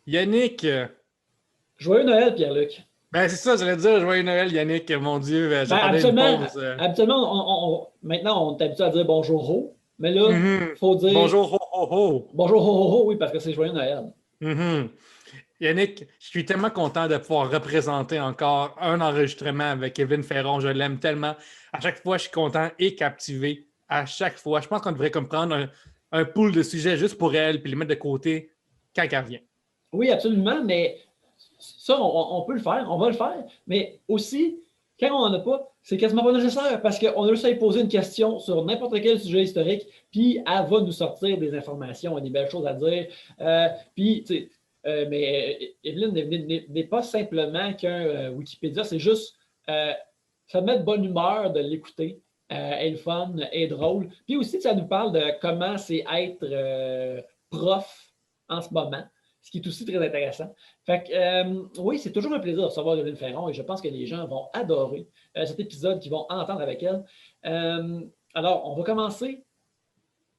Yannick, Joyeux Noël, Pierre-Luc. ben c'est ça, j'allais te dire joyeux Noël, Yannick, mon Dieu, Ben, j'attendais une pause. habituellement maintenant, on est habitué à dire bonjour, ho, mais là, Mhm. il faut dire Bonjour, ho, ho, ho. bonjour, ho, ho, ho, oui, parce que c'est Joyeux Noël. Mhm. Yannick, je suis tellement content de pouvoir représenter encore un enregistrement avec Kevin Ferron. Je l'aime tellement. À chaque fois, je suis content et captivé. À chaque fois. Je pense qu'on devrait comme prendre un pool de sujets juste pour elle puis les mettre de côté quand elle vient. Oui, absolument, mais ça, on peut le faire, on va le faire, mais aussi, quand on n'en a pas, c'est quasiment pas nécessaire parce qu'on a juste à lui poser une question sur n'importe quel sujet historique, puis elle va nous sortir des informations et des belles choses à dire. Puis, tu sais, mais Evelyne n'est pas simplement qu'un Wikipédia, c'est juste ça met de bonne humeur de l'écouter. Elle est fun, elle est drôle. Puis aussi, ça nous parle de comment c'est être prof en ce moment, ce qui est aussi très intéressant. Fait que, oui, c'est toujours un plaisir de recevoir Evelyne Ferron et je pense que les gens vont adorer cet épisode qu'ils vont entendre avec elle. Alors, on va commencer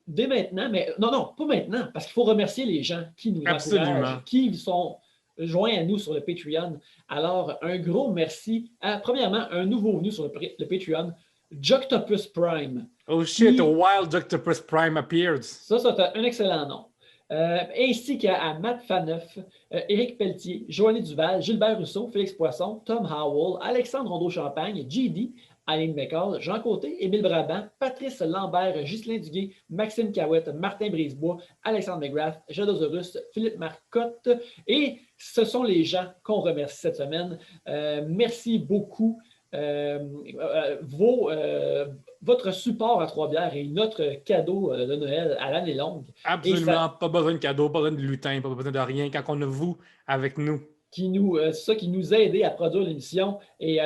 dès maintenant, mais non, pas maintenant, parce qu'il faut remercier les gens qui nous encouragent, Absolument. qui sont joints à nous sur le Patreon. Alors, un gros merci à, premièrement, un nouveau venu sur le Patreon, Joctopus Prime. Oh shit, a Qui, wild Octopus Prime appears. ça, c'est un excellent nom. Ainsi qu'à Matt Faneuf, Éric Pelletier, Joanny Duval, Gilbert Rousseau, Félix Poisson, Tom Howell, Alexandre Rondeau-Champagne, JD, Aline McCall, Jean Côté, Émile Brabant, Patrice Lambert, Ghislain Duguay, Maxime Cahouette, Martin Brisebois, Alexandre McGrath, Jadosaurus, Philippe Marcotte. Et ce sont les gens qu'on remercie cette semaine. Merci beaucoup. Votre support à Trois-Bières est notre cadeau de Noël à l'année longue. Et Absolument ça, pas besoin de cadeaux, pas besoin de lutin, pas besoin de rien quand on a vous avec nous. ça qui nous a aidé à produire l'émission. Et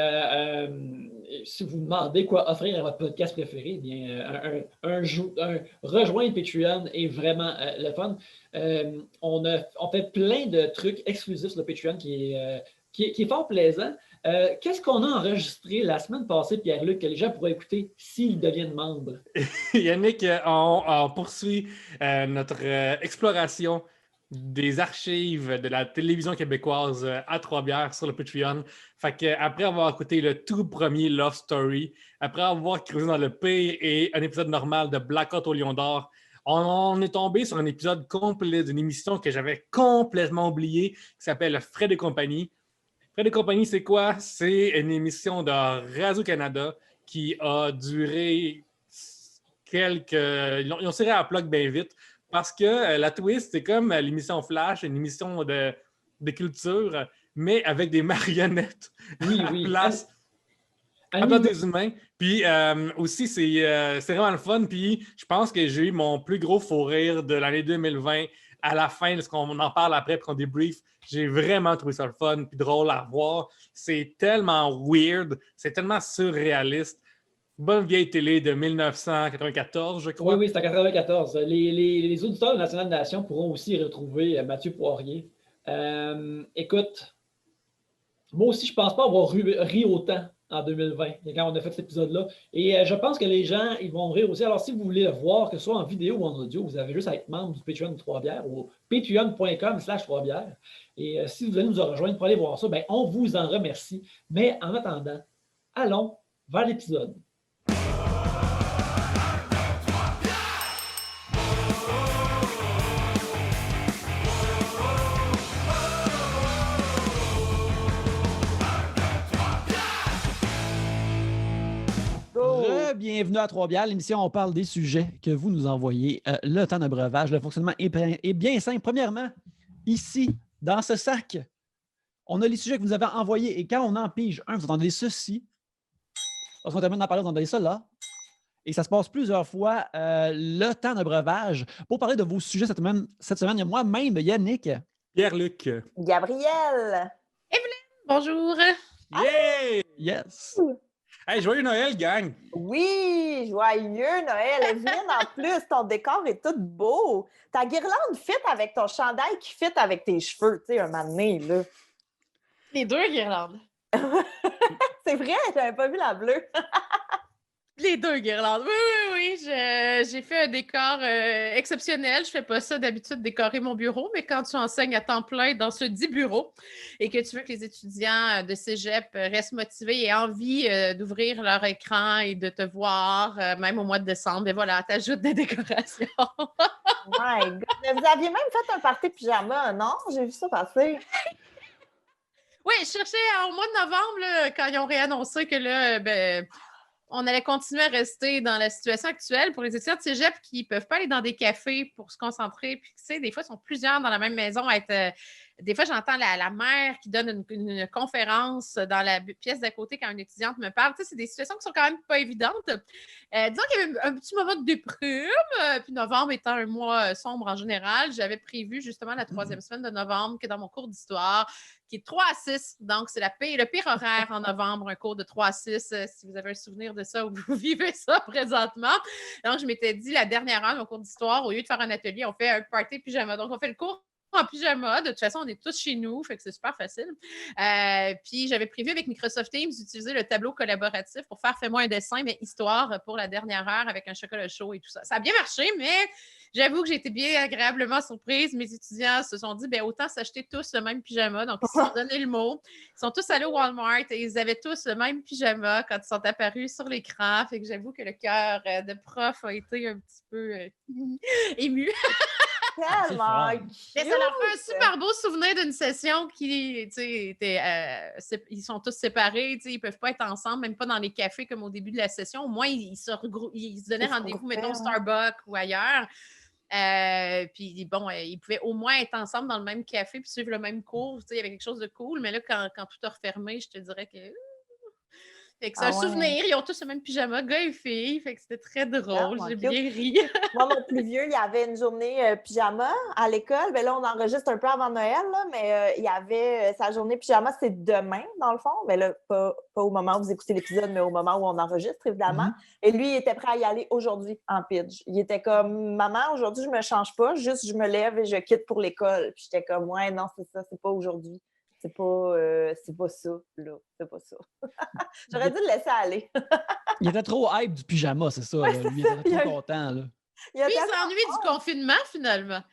si vous demandez quoi offrir à votre podcast préféré, eh bien, rejoindre Patreon est vraiment le fun. On fait plein de trucs exclusifs sur le Patreon qui est fort plaisant. Qu'est-ce qu'on a enregistré la semaine passée, Pierre-Luc, que les gens pourraient écouter s'ils deviennent membres? Yannick, on poursuit notre exploration des archives de la télévision québécoise à Trois-Bières sur le Patreon. Fait que, après avoir écouté le tout premier Love Story, après avoir creusé dans le P et un épisode normal de Blackout au Lion d'Or, on est tombé sur un épisode complet d'une émission que j'avais complètement oubliée qui s'appelle Fred et compagnie. Fred et compagnie, c'est quoi? C'est une émission de Radio-Canada qui a duré quelques. Ils ont tiré à la plug bien vite parce que la twist, c'est comme l'émission Flash, une émission de culture, mais avec des marionnettes Oui, à oui. place, à place Animé. des humains. Puis aussi, c'est vraiment le fun. Puis je pense que j'ai eu mon plus gros fou rire de l'année 2020 à la fin, lorsqu'on en parle après, puis qu'on débrief. J'ai vraiment trouvé ça le fun, puis drôle à voir. C'est tellement weird, c'est tellement surréaliste. Bonne vieille télé de 1994, je Oui, crois. oui, c'est en 94. Les auditeurs de National Nation pourront aussi retrouver Mathieu Poirier. Écoute, moi aussi, je ne pense pas avoir ri autant en 2020 quand on a fait cet épisode-là. Et je pense que les gens, ils vont rire aussi. Alors, si vous voulez le voir, que ce soit en vidéo ou en audio, vous avez juste à être membre du Patreon de Trois-Bières ou patreon.com/Trois-Bières. Et si vous voulez nous rejoindre pour aller voir ça, ben, on vous en remercie. Mais en attendant, allons vers l'épisode. Bienvenue à Trois-Bières, l'émission où on parle des sujets que vous nous envoyez. Le temps de breuvage, le fonctionnement est bien simple. Premièrement, ici, dans ce sac, on a les sujets que vous nous avez envoyés et quand on en pige un, vous entendez ceci. Lorsqu'on termine d'en parler, vous entendez ça là. Et ça se passe plusieurs fois. Le temps de breuvage. Pour parler de vos sujets cette semaine, il y a moi-même, Yannick. Pierre-Luc. Gabrielle. Bonjour. Yeah! Yes. Hey, joyeux Noël, gang! Oui, joyeux Noël. Evelyne, en plus, ton décor est tout beau. Ta guirlande fit avec ton chandail qui fit avec tes cheveux, tu sais, un moment donné, là. Les deux guirlandes. C'est vrai, j'avais pas vu la bleue. Les 2 guirlandes. Oui. J'ai fait un décor exceptionnel. Je fais pas ça d'habitude, décorer mon bureau, mais quand tu enseignes à temps plein dans ce dit bureau et que tu veux que les étudiants de cégep restent motivés et aient envie d'ouvrir leur écran et de te voir, même au mois de décembre, et voilà, t'ajoutes des décorations. My God. Mais vous aviez même fait un party pyjama, non? J'ai vu ça passer. Oui, je cherchais au mois de novembre, là, quand ils ont réannoncé que là, on allait continuer à rester dans la situation actuelle pour les étudiants de cégep qui ne peuvent pas aller dans des cafés pour se concentrer. Puis, tu sais, des fois, ils sont plusieurs dans la même maison. Des fois, j'entends la mère qui donne une conférence dans la pièce d'à côté quand une étudiante me parle. Tu sais, c'est des situations qui sont quand même pas évidentes. Disons qu'il y avait un petit moment de déprime. Puis novembre étant un mois sombre en général, j'avais prévu justement la 3e semaine de novembre que dans mon cours d'histoire, qui est 3 à 6. Donc, c'est le pire horaire en novembre, un cours de 3 à 6, si vous avez un souvenir de ça ou que vous vivez ça présentement. Donc, je m'étais dit, la dernière heure de mon cours d'histoire, au lieu de faire un atelier, on fait un party pyjama. Donc, on fait le cours en pyjama. De toute façon, on est tous chez nous, fait que c'est super facile. Puis, j'avais prévu avec Microsoft Teams d'utiliser le tableau collaboratif pour faire fais-moi un dessin, mais histoire pour la dernière heure avec un chocolat chaud et tout ça. Ça a bien marché, mais j'avoue que j'ai été bien agréablement surprise. Mes étudiants se sont dit, autant s'acheter tous le même pyjama. Donc, ils se sont donné le mot. Ils sont tous allés au Walmart et ils avaient tous le même pyjama quand ils sont apparus sur l'écran. Fait que j'avoue que le cœur de prof a été un petit peu ému. Tellement Mais ça leur fait un super beau souvenir d'une session qui, tu sais, ils sont tous séparés, tu sais, ils peuvent pas être ensemble, même pas dans les cafés comme au début de la session. Au moins, ils se donnaient rendez-vous, mettons, Starbucks ou ailleurs. Puis bon, ils pouvaient au moins être ensemble dans le même café puis suivre le même cours. Tu sais, il y avait quelque chose de cool. Mais là, quand tout a refermé, je te dirais que... Fait que c'est un souvenir. Ils ont tous le même pyjama, gars et filles. Fait que c'était très drôle. J'ai bien ri. Moi, mon plus vieux, il y avait une journée pyjama à l'école. Là, on enregistre un peu avant Noël, là, mais il y avait sa journée pyjama, c'est demain, dans le fond. Mais là, pas au moment où vous écoutez l'épisode, mais au moment où on enregistre, évidemment. Et lui, il était prêt à y aller aujourd'hui en pidge. Il était comme, maman, aujourd'hui, je me change pas, juste je me lève et je quitte pour l'école. Puis j'étais comme, ouais, non, c'est ça, c'est pas aujourd'hui. C'est pas ça, là. C'est pas ça. J'aurais dû le laisser aller. Il était trop hype du pyjama, c'est ça. Ouais, lui, il était trop content. Là. Puis il s'ennuie du confinement, finalement.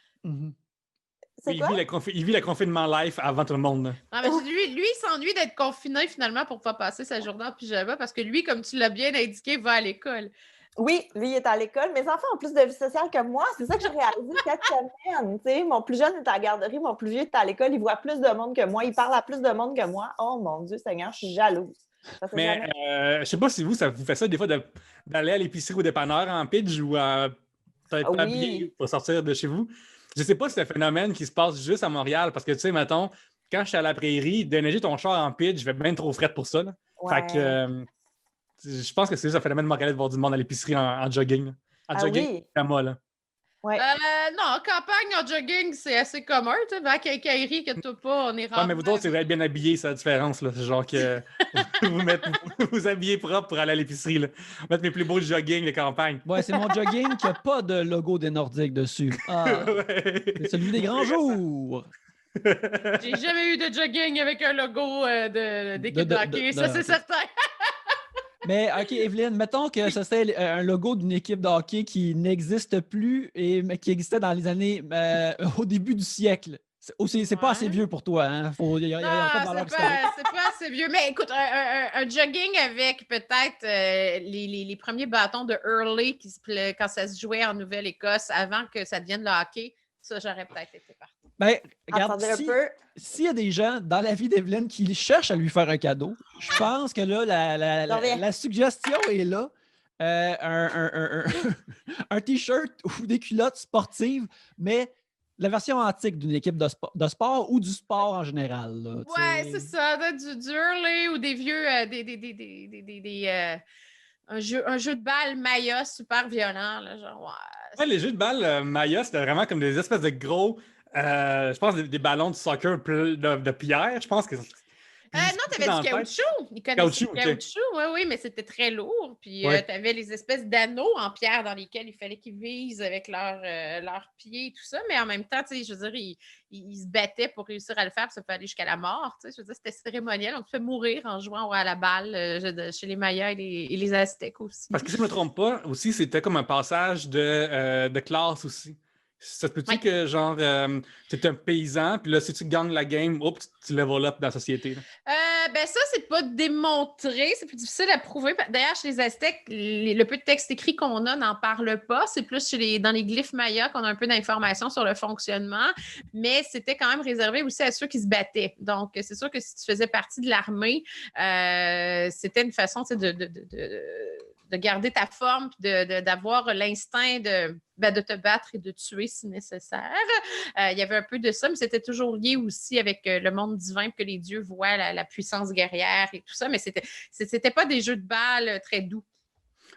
C'est quoi? Il vit le confinement live avant tout le monde. Ah, mais lui, il s'ennuie d'être confiné, finalement, pour pouvoir passer sa journée en pyjama, parce que lui, comme tu l'as bien indiqué, va à l'école. Oui, lui, il est à l'école. Mes enfants ont plus de vie sociale que moi. C'est ça que j'ai réalisé cette semaine. T'sais. Mon plus jeune est à la garderie, mon plus vieux est à l'école. Il voit plus de monde que moi. Il parle à plus de monde que moi. Oh mon Dieu Seigneur, je suis jalouse. Mais je sais pas si ça vous fait ça des fois d'aller à l'épicerie ou au dépanneur en pitch ou peut-être pas habillé pour sortir de chez vous. Je sais pas si c'est un phénomène qui se passe juste à Montréal parce que tu sais, mettons, quand je suis à la prairie, déneiger ton char en pitch, je vais bien trop fret pour ça. Là. Ouais. Fait que je pense que c'est juste un phénomène montréalais de voir du monde à l'épicerie en jogging. Là. En jogging, c'est moi, là. Ouais. Non, en campagne, en jogging, c'est assez commun. Tu sais, à quincaillerie, que t'as pas, on est rare. Ouais, mais vous autres, c'est vrai être bien habillé, c'est la différence. Là. C'est genre que vous habillez propre pour aller à l'épicerie. Là. Mettre mes plus beaux jogging de campagne. Ouais, c'est mon jogging qui n'a pas de logo des Nordiques dessus. Ah, c'est celui des grands jours. J'ai jamais eu de jogging avec un logo d'équipe de hockey, ça c'est certain. Mais OK, Evelyne, mettons que ce serait un logo d'une équipe de hockey qui n'existe plus mais qui existait dans les années au début du siècle. C'est pas assez vieux pour toi, hein? C'est pas assez vieux. Mais écoute, un jogging avec peut-être les premiers bâtons de Hurley quand ça se jouait en Nouvelle-Écosse avant que ça devienne le hockey, ça, j'aurais peut-être été partie. Ben, regarde, s'il y a des gens dans la vie d'Evelyne qui cherchent à lui faire un cadeau, je pense que là, la suggestion est là. Un T-shirt ou des culottes sportives, mais la version antique d'une équipe de sport ou du sport en général. Là, ouais, c'est ça. Du Hurley ou des vieux... un jeu de balle Maya super violent. Là, genre, ouais, les jeux de balle Maya, c'était vraiment comme des espèces de gros... je pense des ballons de soccer de pierre. Je pense que Non, t'avais dans du la tête. caoutchouc. Ils connaissaient Caoutchouc, le ok. caoutchouc, oui, mais c'était très lourd. Puis Ouais. t'avais les espèces d'anneaux en pierre dans lesquels il fallait qu'ils visent avec leurs pieds et tout ça. Mais en même temps, tu sais, je veux dire, ils se battaient pour réussir à le faire, puis ça peut aller jusqu'à la mort. Tu sais, je veux dire, c'était cérémoniel. On te fait mourir en jouant à la balle chez les Mayas et les Aztèques aussi. Parce que si je ne me trompe pas, aussi, c'était comme un passage de classe aussi. Ça te peut-tu Ouais. que, genre, t'es un paysan, puis là, si tu gagnes la game, oups, tu level up dans la société. Là. Ben ça, c'est pas démontré, c'est plus difficile à prouver. D'ailleurs, chez les Aztèques, le peu de texte écrit qu'on a n'en parle pas. C'est plus dans les glyphes mayas qu'on a un peu d'informations sur le fonctionnement, mais c'était quand même réservé aussi à ceux qui se battaient. Donc, c'est sûr que si tu faisais partie de l'armée, c'était une façon de garder ta forme, d'avoir l'instinct de te battre et de tuer si nécessaire. Il y avait un peu de ça, mais c'était toujours lié aussi avec le monde divin, que les dieux voient la puissance guerrière et tout ça, mais c'était pas des jeux de balles très doux.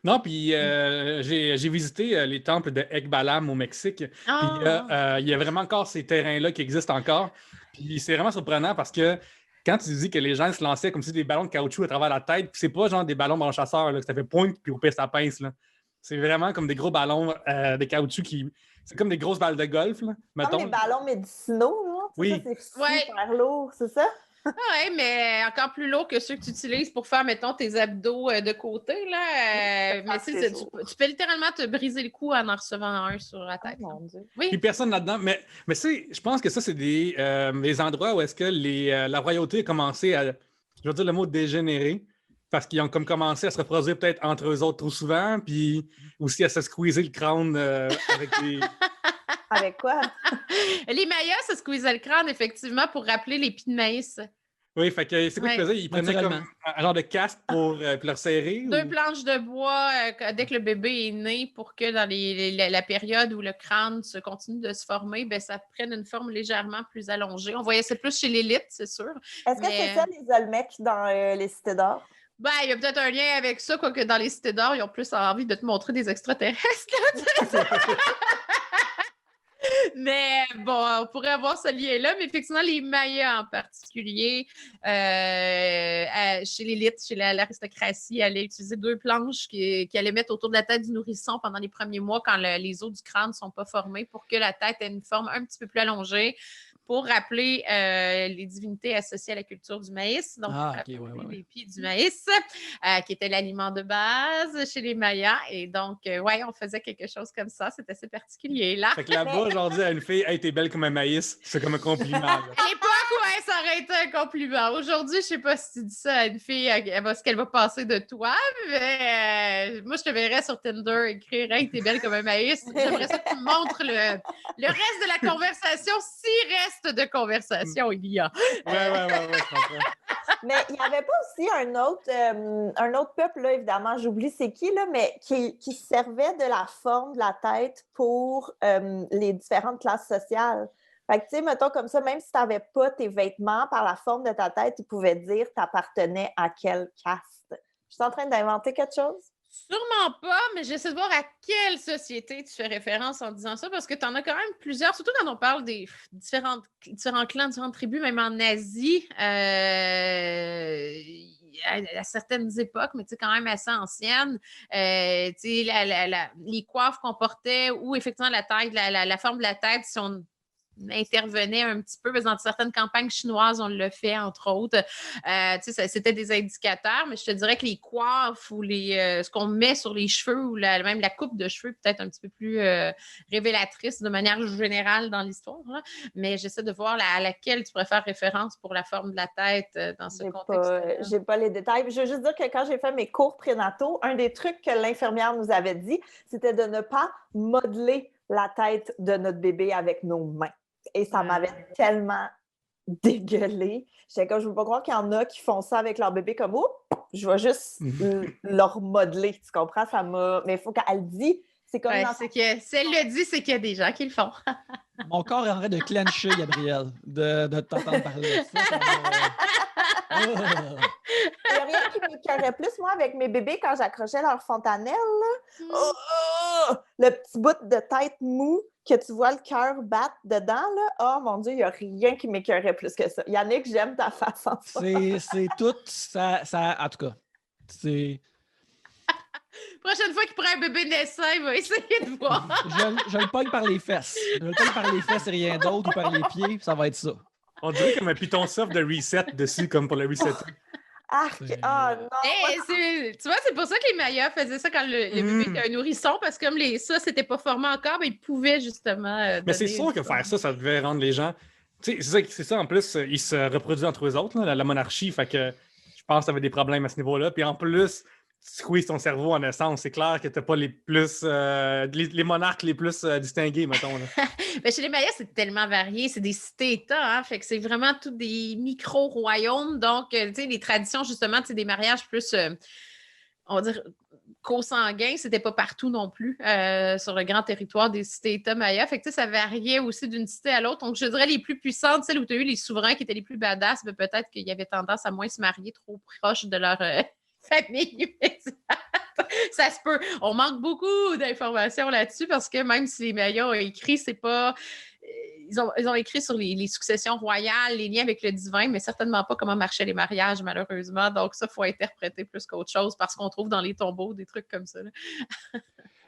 Non, puis j'ai visité les temples de Ekbalam au Mexique. Puis il y a vraiment encore ces terrains-là qui existent encore. Puis c'est vraiment surprenant parce que quand tu dis que les gens se lançaient comme si des ballons de caoutchouc à travers la tête, puis c'est pas genre des ballons chasseurs, là, que ça fait pointe puis au pire ça pince. Là. C'est vraiment comme des gros ballons de caoutchouc qui. C'est comme des grosses balles de golf, là, mettons. Comme des ballons médicinaux, là. Oui. Ça, c'est super lourd, c'est ça? Oui, mais encore plus lourd que ceux que tu utilises pour faire, mettons, tes abdos de côté. Là. Mais tu peux littéralement te briser le cou en recevant un sur la tête. Oh, mon Dieu. Oui. Puis personne là-dedans. Mais je pense que ça, c'est des endroits où est-ce que la royauté a commencé à, je veux dire le mot dégénérer, parce qu'ils ont comme commencé à se reproduire peut-être entre eux autres trop souvent, puis aussi à se squeezer le crâne avec des... Avec quoi? Les Mayas se squeezaient le crâne, effectivement, pour rappeler les pis de maïs. Oui, fait que c'est quoi qu'ils faisaient? Ils prenaient comme un genre de casque pour leur serrer? Deux planches de bois dès que le bébé est né pour que dans la période où le crâne continue de se former, ben, ça prenne une forme légèrement plus allongée. On voyait ça plus chez l'élite, c'est sûr. Est-ce que c'est ça les Olmecs dans les Cités d'Or? Ben, il y a peut-être un lien avec ça, quoique dans les Cités d'Or, ils ont plus envie de te montrer des extraterrestres. Mais bon, on pourrait avoir ce lien-là, mais effectivement, les Mayas en particulier, chez l'élite, chez l'aristocratie, allaient utiliser deux planches qu'ils allaient mettre autour de la tête du nourrisson pendant les premiers mois quand les os du crâne ne sont pas formés pour que la tête ait une forme un petit peu plus allongée pour rappeler les divinités associées à la culture du maïs. Donc, les pieds du maïs, qui était l'aliment de base chez les Mayas. Et donc, on faisait quelque chose comme ça. C'est assez particulier, là. Fait que là-bas, aujourd'hui, à une fille, hey, t'es belle comme un maïs, c'est comme un compliment. Là. À l'époque, ça aurait été un compliment. Aujourd'hui, je sais pas si tu dis ça à une fille, ce qu'elle va passer de toi, mais moi, je te verrais sur Tinder écrire « Hey, t'es belle comme un maïs ». J'aimerais ça que tu me montres le reste de la conversation, si reste de conversation il y a. Ouais, je comprends. Mais il n'y avait pas aussi un autre peuple, là, évidemment, j'oublie c'est qui, là, mais qui servait de la forme de la tête pour les différentes classes sociales. Fait que, tu sais, mettons comme ça, même si tu n'avais pas tes vêtements, par la forme de ta tête, ils pouvaient dire que tu appartenais à quelle caste. Je suis en train d'inventer quelque chose? Sûrement pas, mais j'essaie de voir à quelle société tu fais référence en disant ça, parce que tu en as quand même plusieurs, surtout quand on parle des différents clans, différentes tribus, même en Asie, à certaines époques, mais quand même assez anciennes, les coiffes qu'on portait ou effectivement la taille, la forme de la tête, si on intervenait un petit peu, parce que dans certaines campagnes chinoises, on le fait, entre autres. C'était des indicateurs, mais je te dirais que les coiffes ou ce qu'on met sur les cheveux ou même la coupe de cheveux peut-être un petit peu plus révélatrice de manière générale dans l'histoire. Là. Mais j'essaie de voir à laquelle tu pourrais faire référence pour la forme de la tête dans ce contexte. J'ai pas les détails. Je veux juste dire que quand j'ai fait mes cours prénataux, un des trucs que l'infirmière nous avait dit, c'était de ne pas modeler la tête de notre bébé avec nos mains. Et ça m'avait tellement dégueulé. J'étais comme, je ne veux pas croire qu'il y en a qui font ça avec leur bébé comme, oups, je vais juste leur modeler. Tu comprends? Ça m'a... Mais il faut qu'elle dise, c'est comme... Si elle le dit, c'est qu'il y a des gens qui le font. Mon corps est en train de clencher, Gabrielle, de t'entendre parler de ça. Il n'y a rien qui m'écœurait plus, moi, avec mes bébés, quand j'accrochais leur fontanelle. Le petit bout de tête mou que tu vois le cœur battre dedans, là, oh mon Dieu, il n'y a rien qui m'écœurait plus que ça. Yannick, j'aime ta face en ça. C'est tout ça. En tout cas, c'est. Prochaine fois qu'il prend un bébé naissant, il va essayer de voir. Je le pogne par les fesses. Je le pogne par les fesses et rien d'autre, ou par les pieds, ça va être ça. On dirait comme un piton soft de reset dessus, comme pour le resetter. Arc! Ah non! Tu vois, c'est pour ça que les Mayas faisaient ça quand le bébé était un nourrisson, parce que comme ça, c'était pas formé encore, mais ils pouvaient justement. Mais c'est sûr que faire ça, ça devait rendre les gens. Tu sais, c'est ça, en plus, ils se reproduisent entre eux autres, là, la monarchie, fait que je pense que ça avait des problèmes à ce niveau-là. Puis en plus, tu squeezes ton cerveau en naissance, c'est clair que t'as pas les plus. Les monarques les plus distingués, mettons. Là. Mais chez les Mayas, c'est tellement varié. C'est des cités-États, hein, fait que c'est vraiment tous des micro-royaumes. Donc, tu sais, les traditions, justement, tu sais, des mariages plus, on va dire, co-sanguins, c'était pas partout non plus sur le grand territoire des cités-États mayas. Fait que, tu sais, ça variait aussi d'une cité à l'autre. Donc, je dirais les plus puissantes, celles où tu as eu les souverains qui étaient les plus badass, mais peut-être qu'il y avait tendance à moins se marier trop proche de leur famille. Ça se peut. On manque beaucoup d'informations là-dessus parce que même si les Mayas ont écrit, c'est pas. Ils ont écrit sur les successions royales, les liens avec le divin, mais certainement pas comment marchaient les mariages, malheureusement. Donc, ça, il faut interpréter plus qu'autre chose parce qu'on trouve dans les tombeaux des trucs comme ça.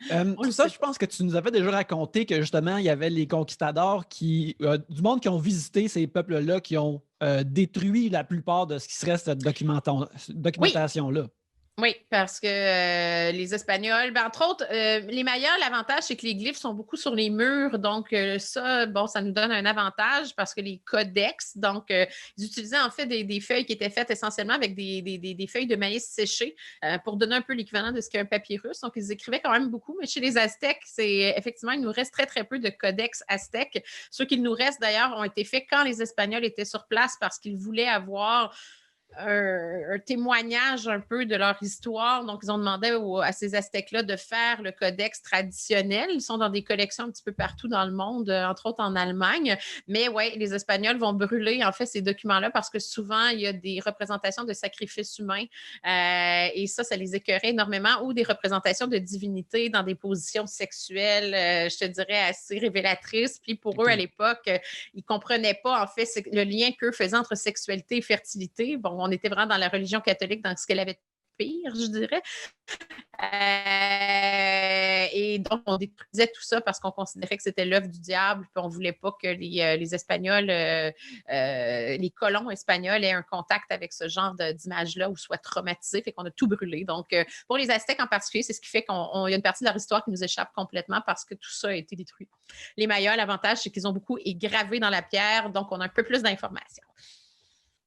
Tout ça, je pense que tu nous avais déjà raconté que justement, il y avait les conquistadors du monde qui ont visité ces peuples-là, qui ont détruit la plupart de ce qui serait cette documentation-là. Oui, parce que les Espagnols, entre autres, les Mayas, l'avantage, c'est que les glyphes sont beaucoup sur les murs. Donc, ça nous donne un avantage parce que les codex, donc, ils utilisaient en fait des feuilles qui étaient faites essentiellement avec des feuilles de maïs séchées pour donner un peu l'équivalent de ce qu'est un papyrus. Donc, ils écrivaient quand même beaucoup. Mais chez les Aztèques, effectivement, il nous reste très, très peu de codex aztèques. Ceux qui nous restent, d'ailleurs, ont été faits quand les Espagnols étaient sur place parce qu'ils voulaient avoir un témoignage un peu de leur histoire. Donc, ils ont demandé à ces Aztèques-là de faire le codex traditionnel. Ils sont dans des collections un petit peu partout dans le monde, entre autres en Allemagne. Mais oui, les Espagnols vont brûler, en fait, ces documents-là parce que souvent, il y a des représentations de sacrifices humains et ça les écœurait énormément, ou des représentations de divinités dans des positions sexuelles, je te dirais, assez révélatrices. Puis pour eux, à l'époque, ils ne comprenaient pas, en fait, le lien qu'eux faisaient entre sexualité et fertilité. Bon, on était vraiment dans la religion catholique, dans ce qu'elle avait de pire, je dirais. Et donc, on détruisait tout ça parce qu'on considérait que c'était l'œuvre du diable, puis on ne voulait pas que les Espagnols, les colons espagnols aient un contact avec ce genre d'image-là ou soient traumatisés, fait qu'on a tout brûlé. Donc, pour les Aztèques en particulier, c'est ce qui fait qu'il y a une partie de leur histoire qui nous échappe complètement parce que tout ça a été détruit. Les Mayas, l'avantage, c'est qu'ils ont beaucoup gravé dans la pierre, donc on a un peu plus d'informations.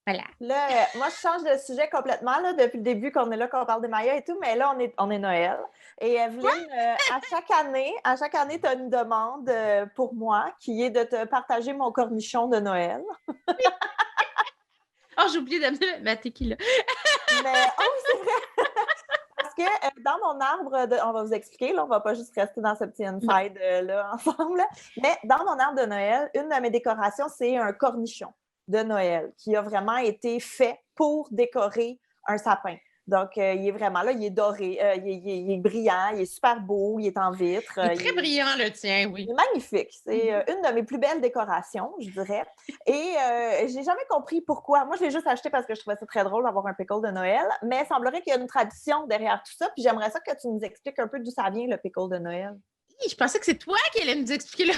Voilà. Là, moi, je change de sujet complètement là, depuis le début qu'on est là, qu'on parle des Mayas et tout, mais là, on est Noël. Et Evelyne, à chaque année, tu as une demande pour moi qui est de te partager mon cornichon de Noël. Oh, j'ai oublié d'amener ma tequila. Mais, c'est vrai! Parce que dans mon arbre, on va vous expliquer, là, on ne va pas juste rester dans ce petit inside là, ensemble, là. Mais dans mon arbre de Noël, une de mes décorations, c'est un cornichon de Noël qui a vraiment été fait pour décorer un sapin. Donc, il est vraiment là, il est doré, il est brillant, il est super beau, il est en vitre. Il est très brillant, le tien, oui. Il est magnifique. C'est une de mes plus belles décorations, je dirais. Et je n'ai jamais compris pourquoi. Moi, je l'ai juste acheté parce que je trouvais ça très drôle d'avoir un pickle de Noël, mais il semblerait qu'il y a une tradition derrière tout ça, puis j'aimerais ça que tu nous expliques un peu d'où ça vient, le pickle de Noël. Je pensais que c'est toi qui allais nous expliquer là.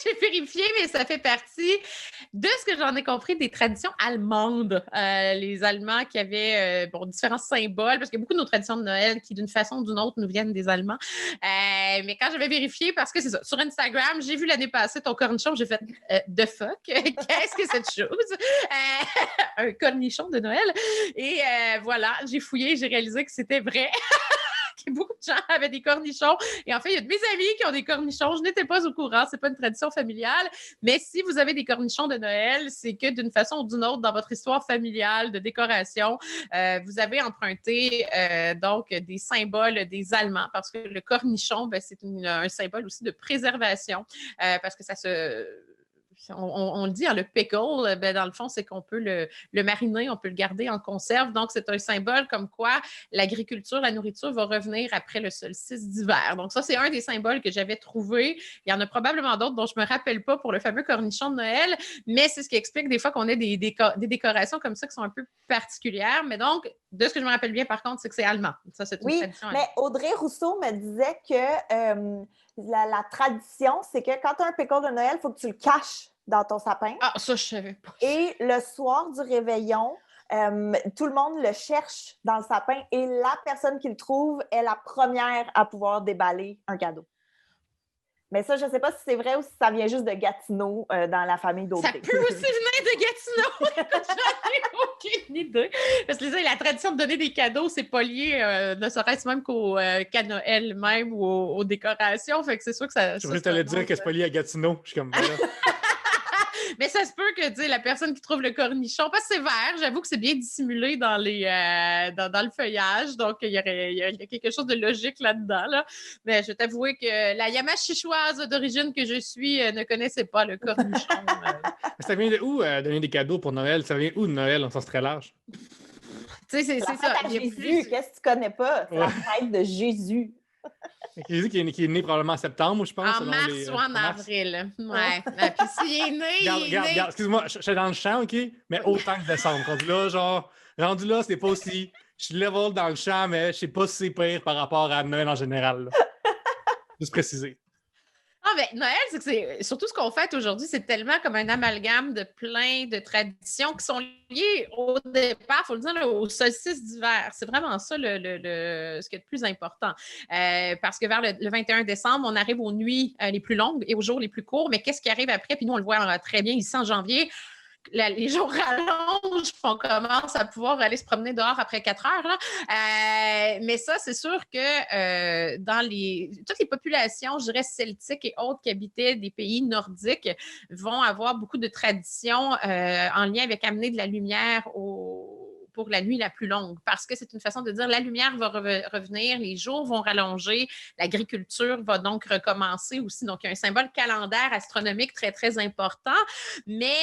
J'ai vérifié, mais ça fait partie de ce que j'en ai compris des traditions allemandes. Les Allemands qui avaient différents symboles, parce qu'il y a beaucoup de nos traditions de Noël qui, d'une façon ou d'une autre, nous viennent des Allemands. Mais quand j'avais vérifié, parce que c'est ça, sur Instagram, j'ai vu l'année passée ton cornichon, j'ai fait « the fuck? Qu'est-ce que cette chose? » Un cornichon de Noël. Et voilà, j'ai fouillé, j'ai réalisé que c'était vrai. Que beaucoup de gens avaient des cornichons. Et en fait, il y a de mes amis qui ont des cornichons. Je n'étais pas au courant. Ce n'est pas une tradition familiale. Mais si vous avez des cornichons de Noël, c'est que d'une façon ou d'une autre, dans votre histoire familiale de décoration, vous avez emprunté donc des symboles des Allemands. Parce que le cornichon, c'est un symbole aussi de préservation. Parce que ça se on le dit, le pickle, dans le fond, c'est qu'on peut le mariner, on peut le garder en conserve. Donc, c'est un symbole comme quoi l'agriculture, la nourriture va revenir après le solstice d'hiver. Donc, ça, c'est un des symboles que j'avais trouvé. Il y en a probablement d'autres dont je ne me rappelle pas pour le fameux cornichon de Noël, mais c'est ce qui explique des fois qu'on ait des décorations comme ça qui sont un peu particulières. Mais donc, de ce que je me rappelle bien, par contre, c'est que c'est allemand. Ça, c'est une tradition allemande. Mais Audrey Rousseau me disait que la tradition, c'est que quand tu as un pickle de Noël, il faut que tu le caches dans ton sapin. Ah, ça, je savais pas. Et le soir du réveillon, tout le monde le cherche dans le sapin et la personne qui le trouve est la première à pouvoir déballer un cadeau. Mais ça, je ne sais pas si c'est vrai ou si ça vient juste de Gatineau dans la famille d'Audrey. Ça peut aussi venir de Gatineau. J'en ai aucune idée. Parce que la tradition de donner des cadeaux, c'est pas lié, ne serait-ce même qu'à Noël même ou aux décorations. Fait que c'est sûr que ça. Je voulais te le dire que c'est pas lié à Gatineau. Je suis comme voilà. Mais ça se peut que la personne qui trouve le cornichon, parce que c'est vert, j'avoue que c'est bien dissimulé dans le feuillage, donc il y a quelque chose de logique là-dedans. Là. Mais je vais t'avouer que la Yamachichoise d'origine que je suis ne connaissait pas le cornichon. Ça vient de où donner des cadeaux pour Noël? Ça vient où de Noël? On s'en très large. C'est ça. Jésus, qu'est-ce que tu connais pas? C'est la fête de Jésus. Jésus qui est né probablement en septembre, je pense. En mars ou en avril. Ouais. Puis s'il est né, Regarde, excuse-moi, je suis dans le champ, OK? Mais autant que décembre. Rendu là, c'est pas aussi... Je suis level dans le champ, mais je sais pas si c'est pire par rapport à Noël en général. Là. Juste préciser. Ah, ben Noël, c'est que c'est surtout ce qu'on fait aujourd'hui, c'est tellement comme un amalgame de plein de traditions qui sont liées au départ, il faut le dire, au solstice d'hiver. C'est vraiment ça ce qui est le plus important. Parce que vers le 21 décembre, on arrive aux nuits les plus longues et aux jours les plus courts. Mais qu'est-ce qui arrive après? Puis nous, on le voit très bien ici en janvier. Les jours rallongent, on commence à pouvoir aller se promener dehors après 4 heures. Là. Mais ça, c'est sûr que dans toutes les populations, je dirais, celtiques et autres qui habitaient des pays nordiques vont avoir beaucoup de traditions en lien avec amener de la lumière pour la nuit la plus longue, parce que c'est une façon de dire la lumière va revenir, les jours vont rallonger, l'agriculture va donc recommencer aussi. Donc, il y a un symbole calendaire astronomique très, très important, mais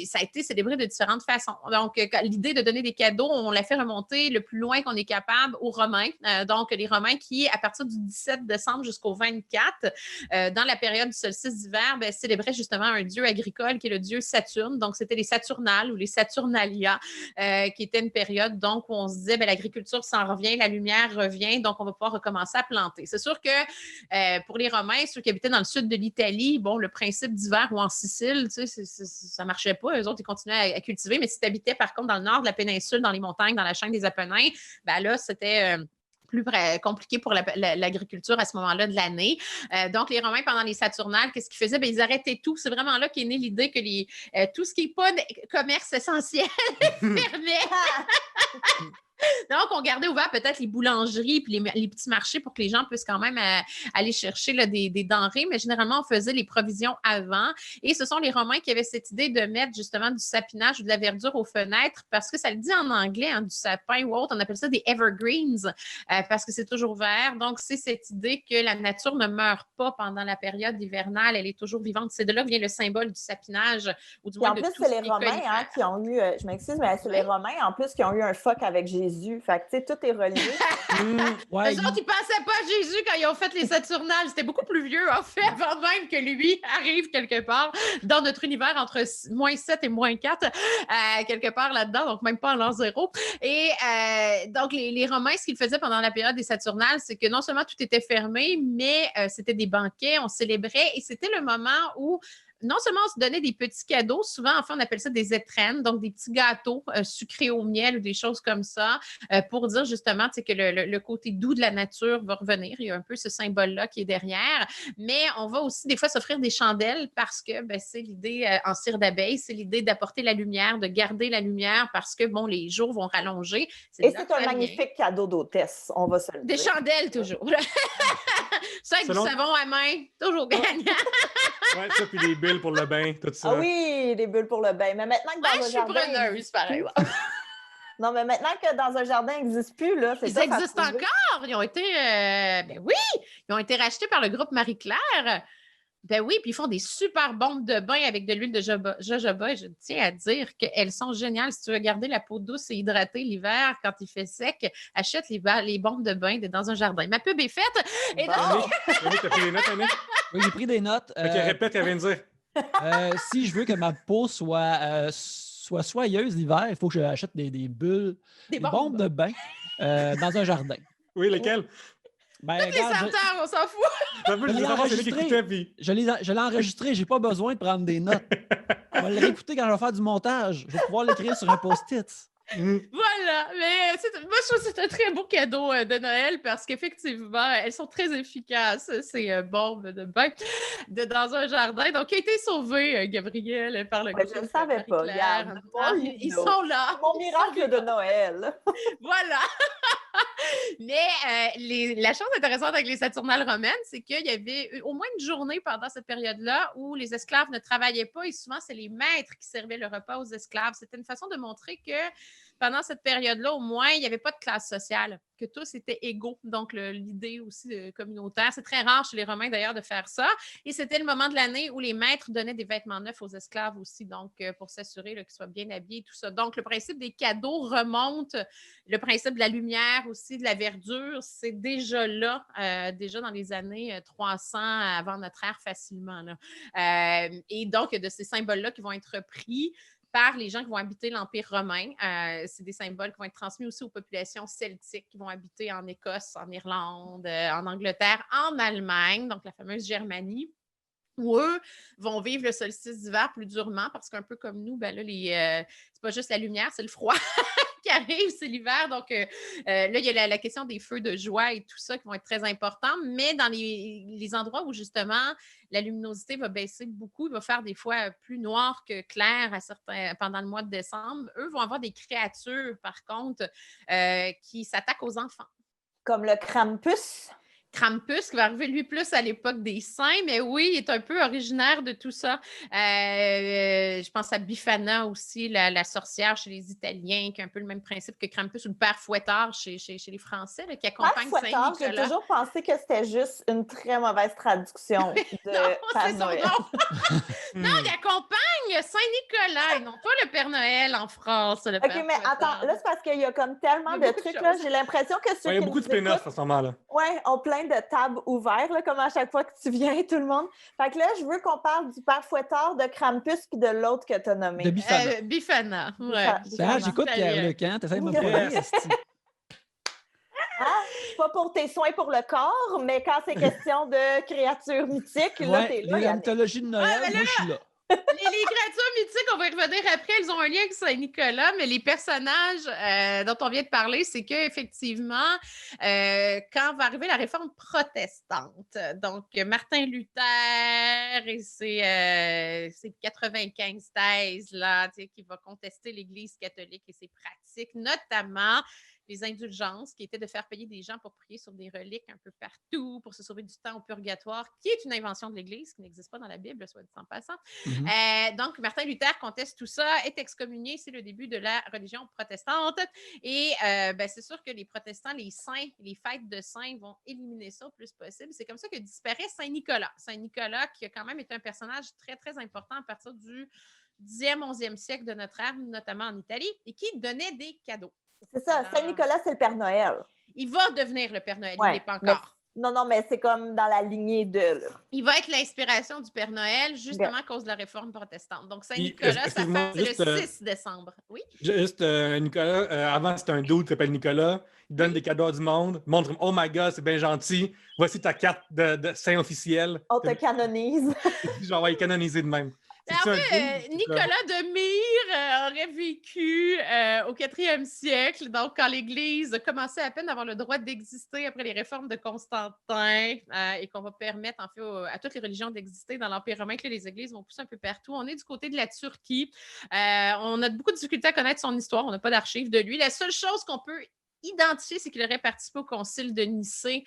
ça a été célébré de différentes façons. Donc, l'idée de donner des cadeaux, on l'a fait remonter le plus loin qu'on est capable aux Romains. Donc, les Romains qui, à partir du 17 décembre jusqu'au 24, dans la période du solstice d'hiver, célébraient justement un dieu agricole qui est le dieu Saturne. Donc, c'était les Saturnales ou les Saturnalia, qui était une période donc, où on se disait l'agriculture s'en revient, la lumière revient, donc on va pouvoir recommencer à planter. C'est sûr que pour les Romains, ceux qui habitaient dans le sud de l'Italie, le principe d'hiver ou en Sicile, ça ne marchait pas. Eux autres, ils continuaient à cultiver, mais si tu habitais par contre dans le nord de la péninsule, dans les montagnes, dans la chaîne des Apennins, là, c'était plus compliqué pour l'agriculture à ce moment-là de l'année. Donc, les Romains, pendant les Saturnales, qu'est-ce qu'ils faisaient? Ils arrêtaient tout. C'est vraiment là qu'est née l'idée que tout ce qui n'est pas commerce essentiel fermait. Donc, on gardait ouvert peut-être les boulangeries et les petits marchés pour que les gens puissent quand même aller chercher des denrées, mais généralement, on faisait les provisions avant. Et ce sont les Romains qui avaient cette idée de mettre justement du sapinage ou de la verdure aux fenêtres parce que ça le dit en anglais, du sapin ou autre, on appelle ça des evergreens parce que c'est toujours vert. Donc, c'est cette idée que la nature ne meurt pas pendant la période hivernale, elle est toujours vivante. C'est de là que vient le symbole du sapinage ou du moins de tout ce qui est En plus, c'est les Romains qui ont eu, je m'excuse, mais c'est les Romains en plus qui ont eu un fuck avec Jésus. Fait que, tu sais, tout est relié. Les autres, ils ne pensaient pas à Jésus quand ils ont fait les Saturnales. C'était beaucoup plus vieux, en fait, avant même que lui arrive quelque part dans notre univers entre -7 et -4, quelque part là-dedans, donc même pas en l'an 0. Et donc, les Romains, ce qu'ils faisaient pendant la période des Saturnales, c'est que non seulement tout était fermé, mais c'était des banquets, on célébrait, et c'était le moment où non seulement on se donnait des petits cadeaux, souvent, en fait, on appelle ça des étrennes, donc des petits gâteaux sucrés au miel ou des choses comme ça, pour dire justement que le côté doux de la nature va revenir. Il y a un peu ce symbole-là qui est derrière. Mais on va aussi des fois s'offrir des chandelles parce que c'est l'idée en cire d'abeille, c'est l'idée d'apporter la lumière, de garder la lumière parce que, les jours vont rallonger. Et c'est un magnifique cadeau d'hôtesse, on va se le dire. Des chandelles, toujours. Ça, avec du savon à main, toujours gagnant. Ouais, ça, puis des bulles pour le bain, tout ça. Ah oui, des bulles pour le bain. Mais maintenant que dans un jardin... je suis preneuse, pareil. Non, mais maintenant que dans un jardin n'existe plus, là, c'est ça. Ils existent encore. Ils ont été... oui, ils ont été rachetés par le groupe Marie-Claire. Ben oui, puis ils font des super bombes de bain avec de l'huile de jojoba. Et je tiens à dire qu'elles sont géniales. Si tu veux garder la peau douce et hydratée l'hiver, quand il fait sec, achète les bombes de bain dans un jardin. Ma pub est faite. Et donc, Annick, t'as pris des notes, Annick? Oui, j'ai pris des notes. Ok, répète, elle vient de dire. Si je veux que ma peau soit soyeuse l'hiver, il faut que j'achète des bulles, des des bombes de bain dans un jardin. Oui, lesquels? Ben, les regarde, senteurs, on s'en fout. Ça peut, Je je l'ai veux savoir c'est lui qui enregistré. écoutait, puis... je l'ai enregistré, j'ai pas besoin de prendre des notes. On va le réécouter quand je vais faire du montage. Je vais pouvoir l'écrire sur un post-it. Voilà, mais moi je trouve que c'est un très beau cadeau de Noël parce qu'effectivement, elles sont très efficaces, ces bombes de bain dans un jardin. Donc, qui a été sauvé, Gabriel, par le Mais je ne savais pas, Marie-Claire. regarde. Ah, ils sont là. Mon miracle de Noël. Voilà. Mais la chose intéressante avec les Saturnales romaines, c'est qu'il y avait au moins une journée pendant cette période-là où les esclaves ne travaillaient pas et souvent, c'est les maîtres qui servaient le repas aux esclaves. C'était une façon de montrer que pendant cette période-là, au moins, il n'y avait pas de classe sociale, que tous étaient égaux. Donc, l'idée aussi communautaire, c'est très rare chez les Romains d'ailleurs de faire ça. Et c'était le moment de l'année où les maîtres donnaient des vêtements neufs aux esclaves aussi, donc pour s'assurer qu'ils soient bien habillés, tout ça. Donc, le principe des cadeaux remonte, le principe de la lumière aussi, de la verdure, c'est déjà là, déjà dans les années 300 avant notre ère facilement. Là. Et donc, de ces symboles-là qui vont être repris par les gens qui vont habiter l'Empire romain. C'est des symboles qui vont être transmis aussi aux populations celtiques qui vont habiter en Écosse, en Irlande, en Angleterre, en Allemagne, donc la fameuse Germanie, où eux vont vivre le solstice d'hiver plus durement parce qu'un peu comme nous, ben là, c'est pas juste la lumière, c'est le froid qui arrive, c'est l'hiver. Donc là, il y a la question des feux de joie et tout ça qui vont être très importants, mais dans les endroits où justement la luminosité va baisser beaucoup, il va faire des fois plus noir que clair pendant le mois de décembre, eux vont avoir des créatures, par contre, qui s'attaquent aux enfants. Comme le Krampus. Krampus, qui va arriver, lui, plus à l'époque des saints, mais oui, il est un peu originaire de tout ça. Je pense à Bifana aussi, la sorcière chez les Italiens, qui a un peu le même principe que Krampus, ou le père Fouettard chez les Français, là, qui accompagne Saint-Nicolas. J'ai toujours pensé que c'était juste une très mauvaise traduction de Père Noël. Non, il accompagne Saint-Nicolas et non pas le Père Noël en France. OK, mais attends, là, c'est parce qu'il y a comme tellement de trucs, là, j'ai l'impression que ceux il y a beaucoup de spin-off à ce moment-là. Oui, on plein de tables ouvertes, là, comme à chaque fois que tu viens, tout le monde. Fait que là, je veux qu'on parle du Père Fouettard, de Krampus, puis de l'autre que tu as nommé. De Bifana. Bifana, ouais. J'écoute Pierre Lecan, t'essaies de me parler. Pas pour tes soins pour le corps, mais quand c'est question de créatures mythiques, là, t'es là. Les mythologies de Noël, moi, je suis là. Les créatures mythiques, on va y revenir après, elles ont un lien avec Saint-Nicolas, mais les personnages dont on vient de parler, c'est qu'effectivement, quand va arriver la réforme protestante, donc Martin Luther et ses 95 thèses là, qui va contester l'Église catholique et ses pratiques, notamment les indulgences, qui étaient de faire payer des gens pour prier sur des reliques un peu partout, pour se sauver du temps au purgatoire, qui est une invention de l'Église, qui n'existe pas dans la Bible, soit dit en passant. Donc, Martin Luther conteste tout ça, est excommunié, c'est le début de la religion protestante. Et c'est sûr que les protestants, les saints, les fêtes de saints vont éliminer ça au plus possible. C'est comme ça que disparaît Saint-Nicolas. Saint-Nicolas, qui a quand même été un personnage très, très important à partir du 10e, 11e siècle de notre ère, notamment en Italie, et qui donnait des cadeaux. C'est ça, Saint-Nicolas, c'est le Père Noël. Il va devenir le Père Noël, il n'est pas encore. Non, mais c'est comme dans la lignée de... Là. Il va être l'inspiration du Père Noël, justement à cause de la réforme protestante. Donc, Saint-Nicolas, ça fait le 6 décembre. Oui? Juste, Nicolas, avant, c'était un dude qui s'appelle Nicolas. Il donne des cadeaux à du monde. Montre, oh my God, c'est bien gentil. Voici ta carte de saint officiel. On te canonise. Genre, ouais, il est canonisé de même. Nicolas de Myre aurait vécu au 4e siècle, donc quand l'Église commençait à peine à avoir le droit d'exister après les réformes de Constantin et qu'on va permettre en fait à toutes les religions d'exister dans l'Empire romain, que les églises vont pousser un peu partout. On est du côté de la Turquie. On a beaucoup de difficultés à connaître son histoire. On n'a pas d'archives de lui. La seule chose qu'on peut identifié, c'est qu'il aurait participé au concile de Nicée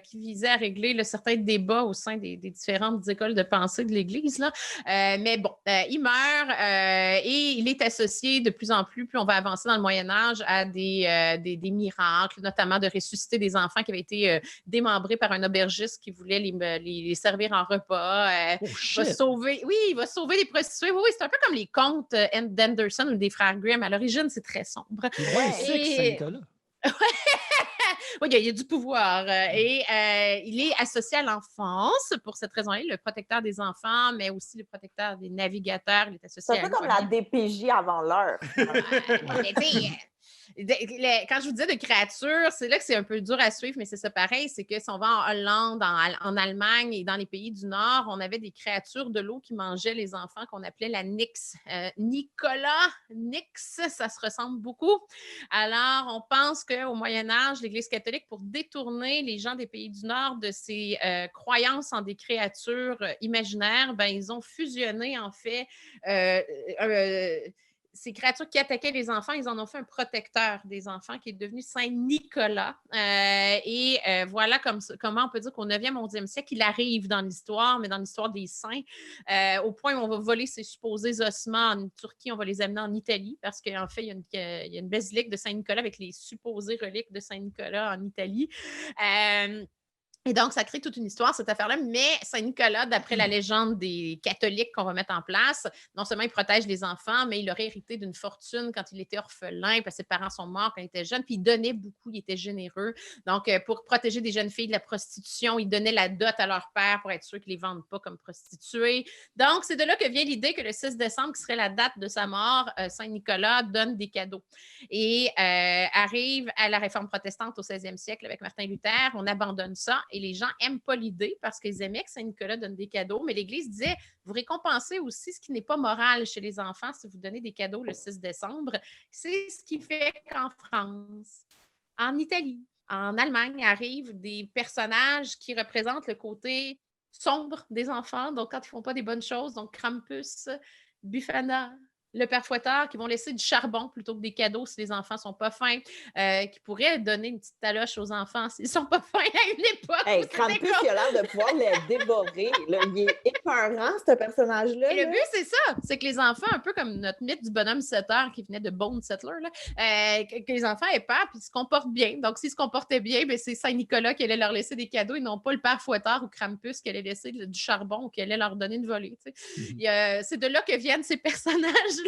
qui visait à régler certains débats au sein des différentes écoles de pensée de l'Église. Là. Mais bon, il meurt et il est associé de plus en plus on va avancer dans le Moyen Âge, à des miracles, notamment de ressusciter des enfants qui avaient été démembrés par un aubergiste qui voulait les servir en repas. Il va sauver des prostituées. Oui, c'est un peu comme les contes d'Anderson ou des frères Grimm. À l'origine, c'est très sombre. C'est Saint-Nicolas. Oui, il y a du pouvoir. Et il est associé à l'enfance pour cette raison-là, le protecteur des enfants, mais aussi le protecteur des navigateurs. Il est associé C'est un peu comme la DPJ avant l'heure. Quand je vous dis de créatures, c'est là que c'est un peu dur à suivre, mais c'est ça pareil, c'est que si on va en Hollande, en Allemagne et dans les pays du Nord, on avait des créatures de l'eau qui mangeaient les enfants qu'on appelait la Nyx. Nicolas, Nyx, ça se ressemble beaucoup. Alors, on pense qu'au Moyen Âge, l'Église catholique, pour détourner les gens des pays du Nord de ces croyances en des créatures imaginaires, ils ont fusionné en fait ces créatures qui attaquaient les enfants, ils en ont fait un protecteur des enfants qui est devenu Saint-Nicolas. Voilà comment on peut dire qu'au 9e, 11e siècle, il arrive dans l'histoire, mais dans l'histoire des saints, au point où on va voler ses supposés ossements en Turquie, on va les amener en Italie, parce qu'en fait, il y a une basilique de Saint-Nicolas avec les supposées reliques de Saint-Nicolas en Italie. Et donc, ça crée toute une histoire, cette affaire-là. Mais Saint-Nicolas, d'après la légende des catholiques qu'on va mettre en place, non seulement il protège les enfants, mais il aurait hérité d'une fortune quand il était orphelin, parce que ses parents sont morts quand il était jeune, puis il donnait beaucoup, il était généreux. Donc, pour protéger des jeunes filles de la prostitution, il donnait la dot à leur père pour être sûr qu'ils ne les vendent pas comme prostituées. Donc, c'est de là que vient l'idée que le 6 décembre, qui serait la date de sa mort, Saint-Nicolas donne des cadeaux. Et arrive à la Réforme protestante au 16e siècle avec Martin Luther, on abandonne ça. Et les gens n'aiment pas l'idée parce qu'ils aimaient que Saint-Nicolas donne des cadeaux, mais l'Église disait, vous récompensez aussi ce qui n'est pas moral chez les enfants si vous donnez des cadeaux le 6 décembre. C'est ce qui fait qu'en France, en Italie, en Allemagne, arrivent des personnages qui représentent le côté sombre des enfants, donc quand ils ne font pas des bonnes choses, donc Krampus, Bufana, le père Fouettard, qui vont laisser du charbon plutôt que des cadeaux si les enfants ne sont pas fins, qui pourraient donner une petite taloche aux enfants s'ils ne sont pas fins à une époque. Hey, Krampus, il a l'air de pouvoir les dévorer. Là. Il est épeurant, ce personnage-là. Et le but, c'est ça. C'est que les enfants, un peu comme notre mythe du bonhomme 7 heures qui venait de Bone Settler, que les enfants aient peur et se comportent bien. Donc, s'ils se comportaient bien, c'est Saint-Nicolas qui allait leur laisser des cadeaux et non pas le père Fouettard ou Krampus qui allait laisser du charbon ou qui allait leur donner une volée. C'est de là que viennent ces personnages-là.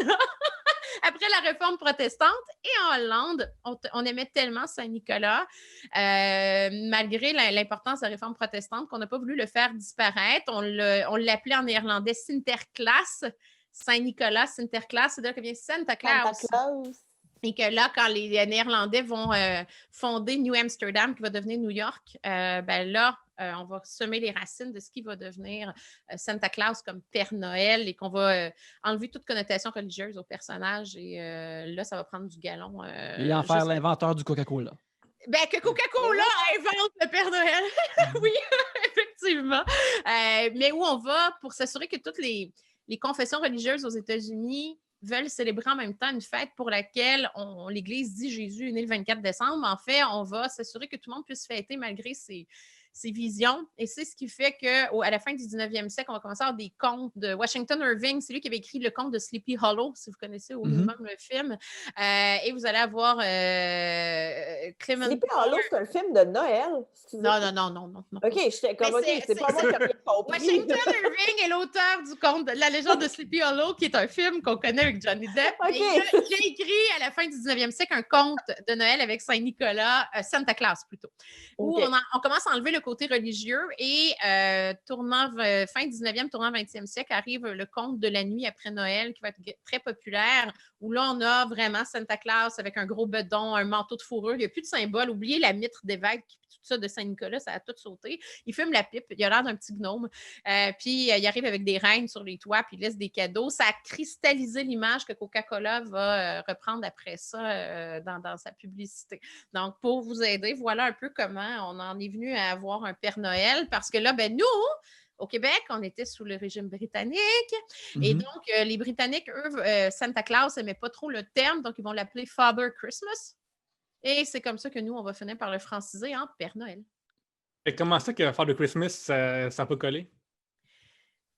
Après la Réforme protestante et en Hollande, on aimait tellement Saint-Nicolas, malgré l'importance de la Réforme protestante, qu'on n'a pas voulu le faire disparaître. On l'appelait en néerlandais Sinterklaas, Saint-Nicolas, Sinterklaas, c'est de là que vient Santa Claus. Et que là, quand les Néerlandais vont fonder New Amsterdam, qui va devenir New York, on va semer les racines de ce qui va devenir Santa Claus comme Père Noël et qu'on va enlever toute connotation religieuse au personnage. Et là, ça va prendre du galon. Et en faire l'inventeur du Coca-Cola. Que Coca-Cola invente le Père Noël. Oui, effectivement. Mais où on va pour s'assurer que toutes les confessions religieuses aux États-Unis veulent célébrer en même temps une fête pour laquelle l'Église dit Jésus est né le 24 décembre. En fait, on va s'assurer que tout le monde puisse fêter malgré ses visions. Et c'est ce qui fait qu'à la fin du 19e siècle, on va commencer à avoir des contes de Washington Irving. C'est lui qui avait écrit le conte de Sleepy Hollow, si vous connaissez au minimum le film. Et vous allez avoir Clement. Sleepy Hollow, c'est un film de Noël. Non. OK, j'étais comme, OK, c'est pas moi qui ai rien compris. Washington Irving est l'auteur du conte de La légende de Sleepy Hollow, qui est un film qu'on connaît avec Johnny Depp. Okay. Il a écrit à la fin du 19e siècle un conte de Noël avec Saint-Nicolas, Santa Claus plutôt, où on commence à enlever le côté religieux et tournant fin 19e, tournant 20e siècle, arrive le conte de la nuit après Noël qui va être très populaire, où là, on a vraiment Santa Claus avec un gros bedon, un manteau de fourrure. Il n'y a plus de symbole. Oubliez la mitre d'évêque, tout ça de Saint-Nicolas, ça a tout sauté. Il fume la pipe. Il a l'air d'un petit gnome. Puis, il arrive avec des reines sur les toits, puis il laisse des cadeaux. Ça a cristallisé l'image que Coca-Cola va reprendre après ça dans sa publicité. Donc, pour vous aider, voilà un peu comment on en est venu à avoir un Père Noël, parce que là, nous, au Québec, on était sous le régime britannique. Et donc, les Britanniques, eux, Santa Claus n'aimaient pas trop le terme, donc ils vont l'appeler Father Christmas. Et c'est comme ça que nous, on va finir par le franciser en Père Noël. Et comment ça que Father Christmas, ça peut coller?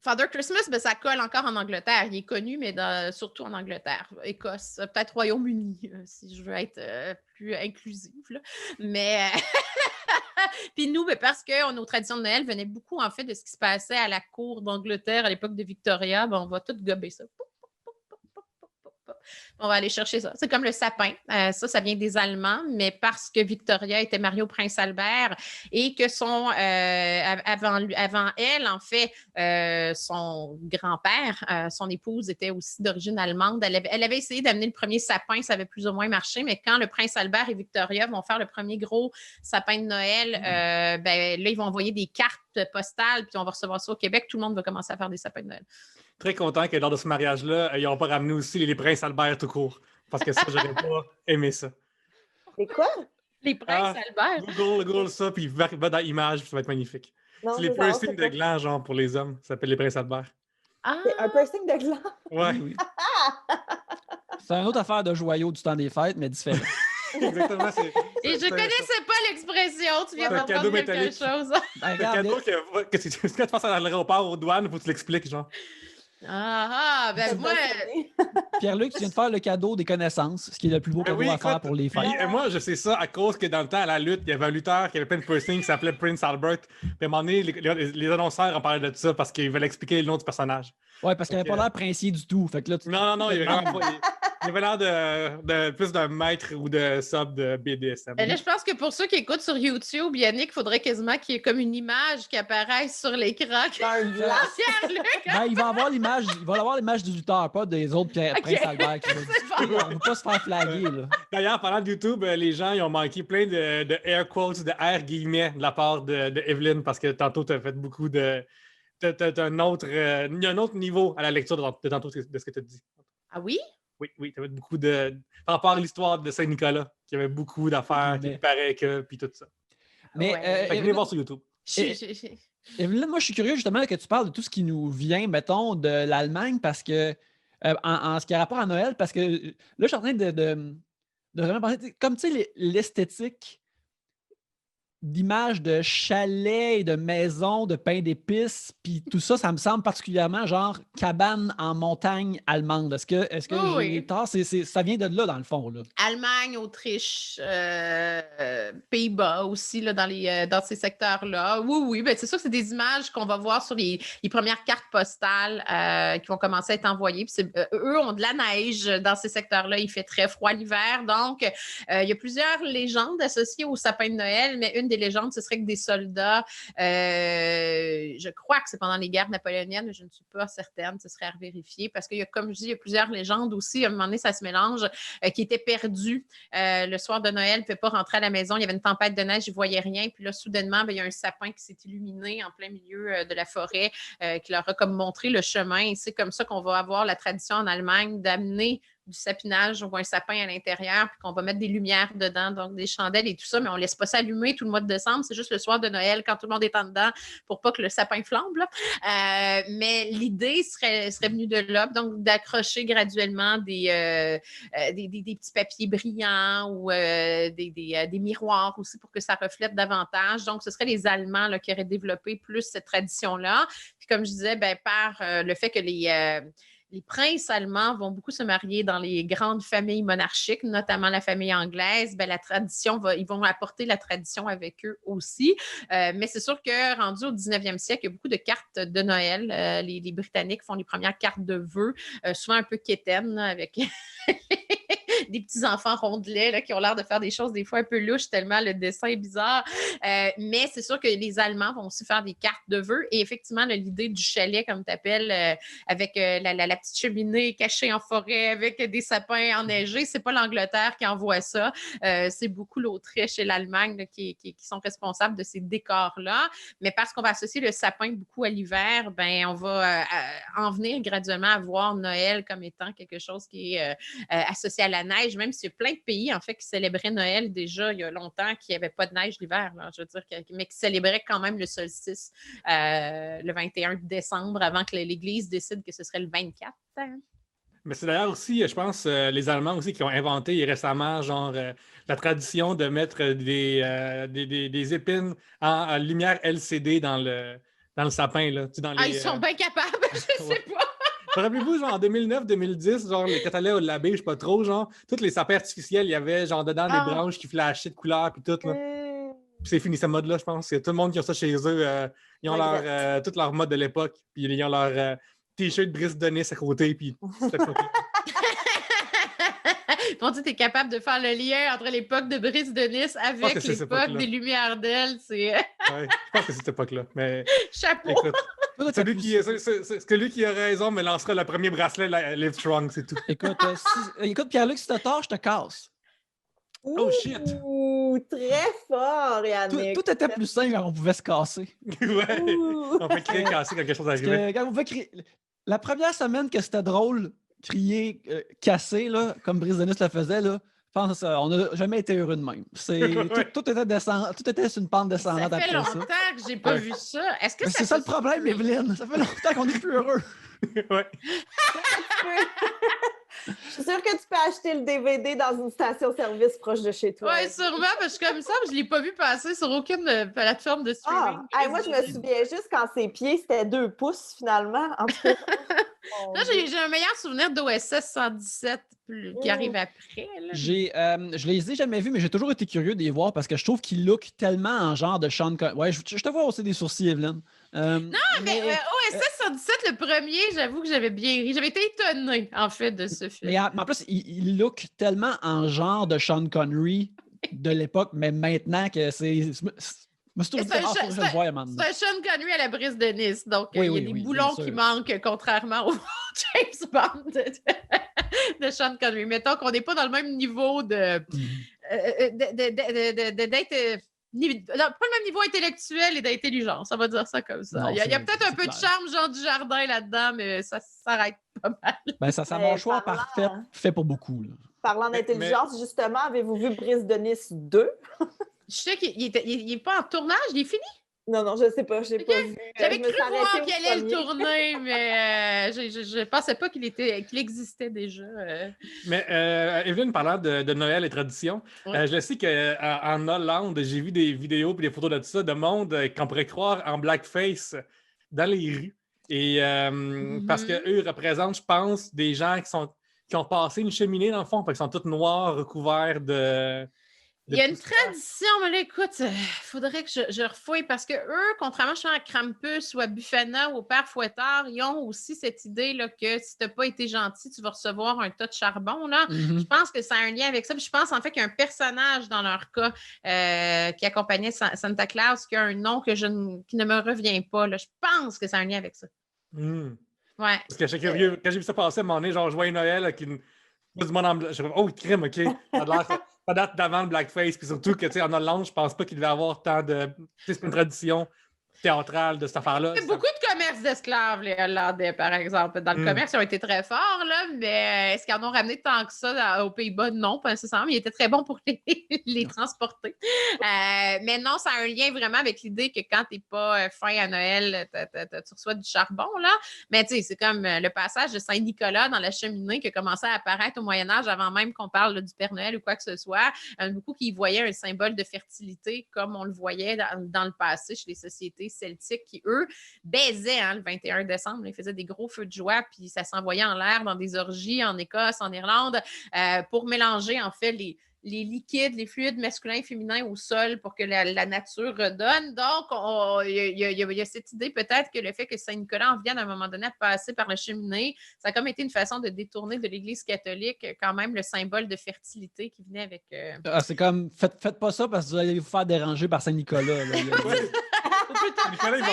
Father Christmas, ben, ça colle encore en Angleterre. Il est connu, mais surtout en Angleterre. Écosse, peut-être Royaume-Uni, si je veux être plus inclusive. Là. Mais puis nous, ben, parce que nos traditions de Noël venaient beaucoup, en fait, de ce qui se passait à la cour d'Angleterre à l'époque de Victoria, ben, on va tout gober ça. On va aller chercher ça. C'est comme le sapin. Ça vient des Allemands, mais parce que Victoria était mariée au prince Albert et que avant elle, en fait, son grand-père, son épouse était aussi d'origine allemande. Elle avait essayé d'amener le premier sapin, ça avait plus ou moins marché, mais quand le prince Albert et Victoria vont faire le premier gros sapin de Noël, ben, là, ils vont envoyer des cartes postales, puis on va recevoir ça au Québec. Tout le monde va commencer à faire des sapins de Noël. Très content que lors de ce mariage-là, ils n'ont pas ramené aussi les princes Albert tout court. Parce que ça, j'aurais pas aimé ça. C'est quoi? Les princes Albert. Google ça, puis va dans l'image, ça va être magnifique. Non, c'est les piercings de gland, genre, pour les hommes. Ça s'appelle les princes Albert. Ah! C'est un piercing de gland. Ouais. Oui. C'est une autre affaire de joyaux du temps des fêtes, mais différent. Exactement. Et je connaissais pas l'expression. Tu viens C'est un cadeau d'apprendre quelque métallique. chose. Ben, Le cadeau que tu quand tu passes à l'aéroport, aux douanes, il faut que tu l'expliques, genre. Ben moi... Pierre-Luc, tu viens de faire le cadeau des connaissances, ce qui est le plus beau cadeau à faire pour les fêtes. Puis, moi, je sais ça à cause que dans le temps, à la lutte, il y avait un lutteur qui avait plein de piercings qui s'appelait Prince Albert. Puis à un moment donné, les annonceurs en parlaient de ça parce qu'ils veulent expliquer le nom du personnage. Ouais, parce qu'il n'avait pas l'air princier du tout. Fait que là, Non, il avait l'air de plus d'un maître ou de sub de BDSM. Là, je pense que pour ceux qui écoutent sur YouTube, Yannick, il faudrait quasiment qu'il y ait comme une image qui apparaisse sur l'écran. Ben, il va avoir l'image du lutteur, pas des autres Prince Albert. On ne va pas se faire flaguer. Là. D'ailleurs, en parlant de YouTube, les gens ils ont manqué plein de air quotes, de air guillemets de la part de Evelyne parce que tantôt, tu as fait beaucoup de. Il y a un autre niveau à la lecture de tantôt de ce que tu as dit. Ah oui? Oui, tu avais beaucoup de. Par rapport à l'histoire de Saint-Nicolas, qui avait beaucoup d'affaires, qui paraît que, puis tout ça. Mais. Fait que venez voir sur YouTube. Evelyne, moi, je suis curieux justement que tu parles de tout ce qui nous vient, mettons, de l'Allemagne, parce que. En ce qui a rapport à Noël, parce que là, je suis en train de vraiment penser, comme tu sais, l'esthétique d'images de chalets et de maisons, de pain d'épices, puis tout ça, ça me semble particulièrement genre cabane en montagne allemande. Est-ce que j'ai tort? Ça vient de là, dans le fond. Là. Allemagne, Autriche, Pays-Bas aussi, là, dans ces secteurs-là. Oui, ben, c'est sûr que c'est des images qu'on va voir sur les premières cartes postales qui vont commencer à être envoyées. Puis eux ont de la neige dans ces secteurs-là. Il fait très froid l'hiver. Donc, il y a plusieurs légendes associées au sapin de Noël, mais une des légendes, ce serait que des soldats, je crois que c'est pendant les guerres napoléoniennes, mais je ne suis pas certaine, ce serait à vérifier, parce qu'il y a, comme je dis, il y a plusieurs légendes aussi, à un moment donné, ça se mélange, qui étaient perdus le soir de Noël, ne pouvaient pas rentrer à la maison, il y avait une tempête de neige, ils ne voyaient rien, puis là, soudainement, il y a un sapin qui s'est illuminé en plein milieu de la forêt, qui leur a comme montré le chemin, et c'est comme ça qu'on va avoir la tradition en Allemagne d'amener du sapinage ou un sapin à l'intérieur, puis qu'on va mettre des lumières dedans, donc des chandelles et tout ça, mais on ne laisse pas s'allumer tout le mois de décembre. C'est juste le soir de Noël, quand tout le monde est en dedans, pour pas que le sapin flambe. Là. Mais l'idée serait venue de là, donc d'accrocher graduellement des petits papiers brillants ou des miroirs aussi pour que ça reflète davantage. Donc, ce serait les Allemands là, qui auraient développé plus cette tradition-là. Puis comme je disais, par le fait que les princes allemands vont beaucoup se marier dans les grandes familles monarchiques, notamment la famille anglaise. La tradition, ils vont apporter la tradition avec eux aussi. Mais c'est sûr que rendu au 19e siècle, il y a beaucoup de cartes de Noël. Les Britanniques font les premières cartes de vœux, souvent un peu quétaines, avec des petits enfants rondelets là, qui ont l'air de faire des choses des fois un peu louches tellement le dessin est bizarre. Mais c'est sûr que les Allemands vont aussi faire des cartes de vœux. Et effectivement, l'idée du chalet, comme tu appelles, avec la petite cheminée cachée en forêt, avec des sapins enneigés, c'est pas l'Angleterre qui envoie ça. C'est beaucoup l'Autriche et l'Allemagne là, qui sont responsables de ces décors-là. Mais parce qu'on va associer le sapin beaucoup à l'hiver, on va en venir graduellement à voir Noël comme étant quelque chose qui est associé à la neige, même s'il y a plein de pays, en fait, qui célébraient Noël déjà il y a longtemps, qui n'avaient pas de neige l'hiver, là, je veux dire, mais qui célébraient quand même le solstice le 21 décembre, avant que l'Église décide que ce serait le 24. Mais c'est d'ailleurs aussi, je pense, les Allemands aussi qui ont inventé récemment, genre, la tradition de mettre des épines en lumière LCD dans le sapin, là. Tu sais, dans Ah, les, ils sont bien capables, je sais ouais. pas. Rappelez-vous, genre en 2009-2010, genre les catalogues au labé, je sais pas trop, genre, tous les sapins artificiels, il y avait genre dedans des branches qui flashaient de couleurs puis tout, là. Puis c'est fini ce mode-là, je pense. Il y a tout le monde qui a ça chez eux. Ils ont tout leur mode de l'époque, puis ils ont leur t-shirt Brice de Nice à côté, puis c'était pas Bon, tu es capable de faire le lien entre l'époque de Brice de Nice avec l'époque des Lumières d'Elle. C'est... ouais, je pense que c'est cette époque-là. Mais chapeau! Écoute, celui qui a raison me lancera le premier bracelet Livestrong, c'est tout. Écoute, Pierre-Luc, si t'as tort, je te casse. Oh shit! Très fort, Yannick. Tout était plus simple quand on pouvait se casser. Ouais! On peut crier casser quand quelque chose arrive. Quand on pouvait crier... La première semaine que c'était drôle, crier casser, là, comme Brice de Nice le faisait, là, je pense qu'on n'a jamais été heureux de même. Tout était descendant, tout était sur une pente descendante après ça. Ça fait longtemps que j'ai pas vu ça. Est-ce que c'est ça le problème, Evelyne. Ça fait longtemps qu'on est plus heureux. Ouais. Je suis sûre que tu peux acheter le DVD dans une station-service proche de chez toi. Oui, sûrement, parce que comme ça, je ne l'ai pas vu passer sur aucune plateforme de streaming. Moi, je me souviens juste quand ses pieds, c'était 2 pouces, finalement. En tout cas. Là, j'ai un meilleur souvenir d'OSS 117 qui arrive après. Là. Je les ai jamais vus, mais j'ai toujours été curieux de les voir parce que je trouve qu'ils look tellement en genre de Sean Connery. Ouais, je te vois aussi des sourcils, Evelyne. Non, mais OSS 117, le premier, j'avoue que j'avais bien ri. J'avais été étonnée, en fait, de ce film. Mais en plus, il look tellement en genre de Sean Connery de l'époque, mais maintenant que c'est... C'est un Sean Connery à la Brice de Nice. Donc, il y a des boulons qui manquent, contrairement au James Bond de Sean Connery. Mettons qu'on n'est pas dans le même niveau d'être... pas le même niveau intellectuel et d'intelligence, on va dire ça comme ça. Non, il y a peut-être un peu de charme, Jean Dujardin là-dedans, mais ça s'arrête pas mal. Ben, ça un choix parfait, fait pour beaucoup. Là. Parlant d'intelligence, justement, avez-vous vu Brice de Nice 2? Je sais qu'il n'est pas en tournage, il est fini? Non, je sais pas, je l'ai pas vu. J'avais cru voir qu'il allait le tourner, mais je pensais pas qu'il existait déjà. Mais Evelyne, parlant de Noël et tradition, je sais qu'en Hollande, j'ai vu des vidéos et des photos de ça, de monde qu'on pourrait croire en blackface dans les rues. Et parce qu'eux représentent, je pense, des gens qui ont passé une cheminée dans le fond, parce qu'ils sont tous noirs, recouverts de... Il y a une tradition, mais là, écoute, il faudrait que je refouille parce que eux, contrairement à Krampus ou à Bufana ou au Père Fouettard, ils ont aussi cette idée là, que si tu n'as pas été gentil, tu vas recevoir un tas de charbon. Là. Je pense que ça a un lien avec ça. Puis je pense en fait qu'il y a un personnage dans leur cas qui accompagnait Santa Claus qui a un nom qui ne me revient pas. Là. Je pense que ça a un lien avec ça. Ouais. Parce que je suis curieux. Quand j'ai vu ça passer à un moment donné, genre Joyeux Noël avec du monde en blanc. Je me oh, crime, OK. Ça a l'air... Ça date d'avant le blackface, puis surtout que, tu sais, en Hollande, je pense pas qu'il devait avoir tant de... C'est une tradition théâtrale de cette affaire-là. Il y a beaucoup de commerce d'esclaves, les Hollandais, par exemple. Dans le commerce, ils ont été très forts, là, mais est-ce qu'ils en ont ramené tant que ça aux Pays-Bas? Non, pas nécessairement, mais ils étaient très bons pour les transporter. Mais non, ça a un lien vraiment avec l'idée que quand t'es pas fin à Noël, tu reçois du charbon, là. Mais tu sais, c'est comme le passage de Saint-Nicolas dans la cheminée qui a commencé à apparaître au Moyen-Âge avant même qu'on parle là, du Père Noël ou quoi que ce soit. Beaucoup qui y voyaient un symbole de fertilité comme on le voyait dans le passé chez les sociétés celtiques qui, eux, baisaient le 21 décembre. Ils faisaient des gros feux de joie, puis ça s'envoyait en l'air dans des orgies en Écosse, en Irlande, pour mélanger, en fait, les liquides, les fluides masculins et féminins au sol pour que la nature redonne. Donc, il y a cette idée peut-être que le fait que Saint-Nicolas en vienne à un moment donné à passer par la cheminée, ça a comme été une façon de détourner de l'Église catholique quand même le symbole de fertilité qui venait avec... c'est comme, faites pas ça parce que vous allez vous faire déranger par Saint-Nicolas. Saint-Nicolas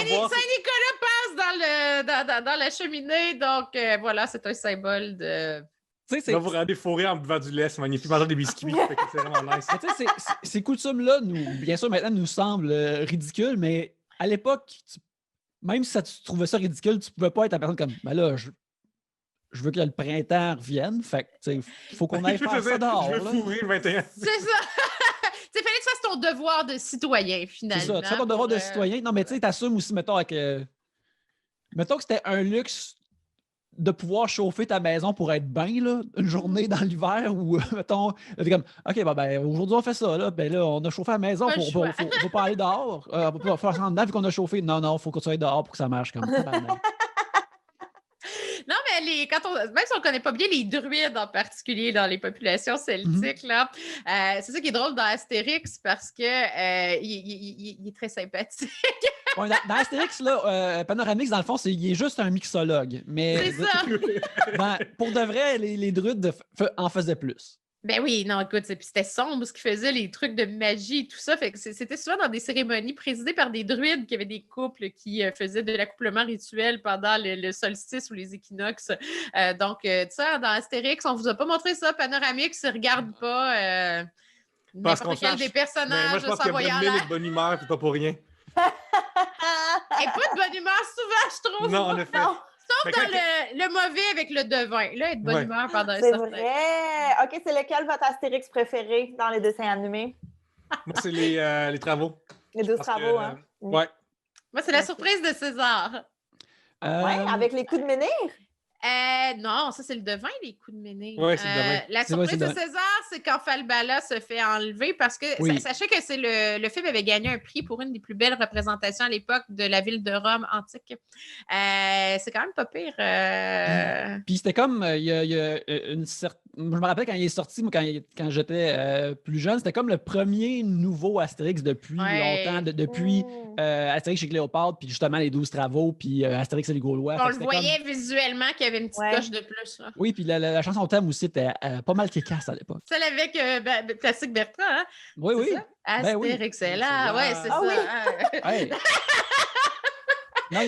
passe dans la cheminée, donc voilà, c'est un symbole de... Va vous rendre fourré en buvant du lait, c'est magnifique, mangeant des biscuits, c'est vraiment nice. Ces coutumes-là, bien sûr, maintenant, nous semblent ridicules, mais à l'époque, même si tu trouvais ça ridicule, tu pouvais pas être la personne comme, ben là, je veux que le printemps revienne, fait que, il faut qu'on aille faire ça dehors. Je veux fourrer le 21. C'est ça! Il fallait que ça fasse ton devoir de citoyen, finalement. C'est ça, tu fais ton devoir de citoyen. Non, mais tu sais, t'assumes aussi, mettons, mettons que c'était un luxe de pouvoir chauffer ta maison pour être bien, là, une journée dans l'hiver ou, mettons, t'es comme, OK, ben, aujourd'hui, on fait ça, là. Ben là, on a chauffé la maison, Pas le choix. faut pas aller dehors. On va pas faire ça en dedans vu qu'on a chauffé. Non, il faut qu'on soit dehors pour que ça marche comme tabarnak. Non, mais même si on ne connaît pas bien les druides en particulier dans les populations celtiques, là, c'est ça qui est drôle dans Astérix parce que il est très sympathique. Ouais, dans Astérix, là, Panoramix, dans le fond, il est juste un mixologue. Mais C'est ça. pour de vrai, les druides en faisaient plus. Ben oui, non, écoute, puis c'était sombre ce qu'ils faisaient, les trucs de magie et tout ça. Fait que c'était souvent dans des cérémonies présidées par des druides qui avaient des couples qui faisaient de l'accouplement rituel pendant le solstice ou les équinoxes. Donc, tu sais, dans Astérix, on vous a pas montré ça. Panoramix, regarde pas n'importe quel des personnages. Moi, je pense que Brad Pitt est de bonne humeur, c'est pas pour rien. Et pas de bonne humeur souvent, je trouve. Non, en effet. Sauf dans le mauvais avec le devin. Là, être de bonne humeur pendant un C'est certain temps. vrai. OK, c'est lequel votre Astérix préféré dans les dessins animés? Moi, c'est les travaux. Les 12 travaux, hein? Ouais. Moi, c'est la surprise de César. Ouais, avec les coups de menhir? Non, ça, c'est le devin, les coups de menhir. Oui, c'est le devin. La surprise de César, c'est quand Falbala se fait enlever parce que, sachez que c'est le film avait gagné un prix pour une des plus belles représentations à l'époque de la ville de Rome antique. C'est quand même pas pire. Puis c'était comme, il y a une certaine... Je me rappelle quand il est sorti, moi, quand j'étais plus jeune, c'était comme le premier nouveau Astérix depuis longtemps, depuis Astérix chez Cléopâtre, puis justement les 12 travaux, puis Astérix et les Gaulois. On le voyait visuellement qu'il y avait une petite coche de plus. Là. Oui, puis la chanson thème aussi était pas mal kékasse à l'époque. Celle avec Classique Bertrand, hein? Oui. Astérix est là. Ouais, c'est ça. Oui. Non,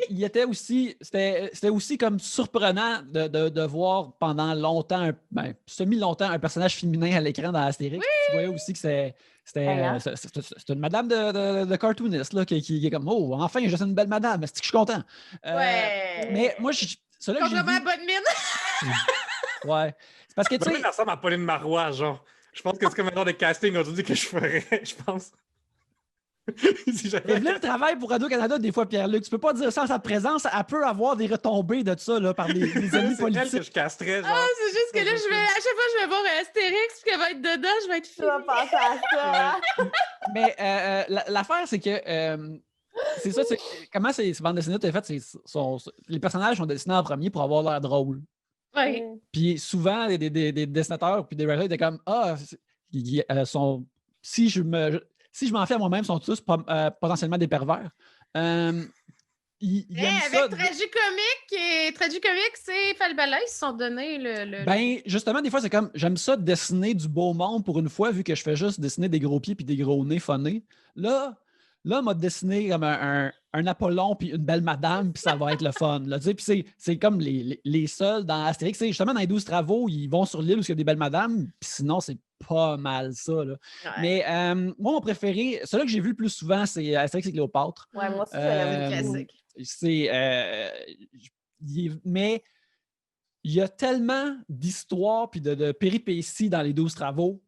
il était aussi, c'était aussi comme surprenant de voir pendant longtemps, semi-longtemps, un personnage féminin à l'écran dans Astérix. Oui! Tu voyais aussi que c'était une madame de cartooniste là, qui est comme, oh, enfin, je suis une belle madame, est-ce que je suis content? Mais moi, Complètement bonne mine. Ouais. C'est parce que, tu sais... Ça ressemble à Pauline Marois, genre. Je pense que c'est comme un genre de casting aujourd'hui que je ferais, je pense. Evelyne travaille pour Radio-Canada des fois, Pierre-Luc. Tu peux pas dire ça en sa présence. Elle peut avoir des retombées de ça là, par des amis politiques. C'est elle que je casterais, genre. C'est juste que là, à chaque fois que je vais voir Astérix puis qu'elle va être dedans, je vais être Tu vas penser à ça. Mais l'affaire, c'est que c'est ça, comment ces bandes dessinées étaient faites, les personnages sont dessinés en premier pour avoir l'air drôle. Oui. Puis souvent, des dessinateurs puis des writers étaient comme si je m'en fais à moi-même, ils sont tous potentiellement des pervers. Avec Tragicomique, c'est Falbala, ils se sont donné le... Ben, justement, des fois, c'est comme, j'aime ça dessiner du beau monde pour une fois, vu que je fais juste dessiner des gros pieds puis des gros nez phonés. Là, m'a dessiné comme un Apollon puis une belle madame, puis ça va être le fun. Là, puis c'est comme les seuls dans Astérix. Justement, dans les 12 travaux, ils vont sur l'île où il y a des belles madames, puis sinon, c'est pas mal ça. Là. Ouais. Mais moi, mon préféré, celui que j'ai vu le plus souvent, c'est Astérix et Cléopâtre. Ouais, moi aussi, c'est classique. Mais il y a tellement d'histoires puis de péripéties dans les 12 travaux,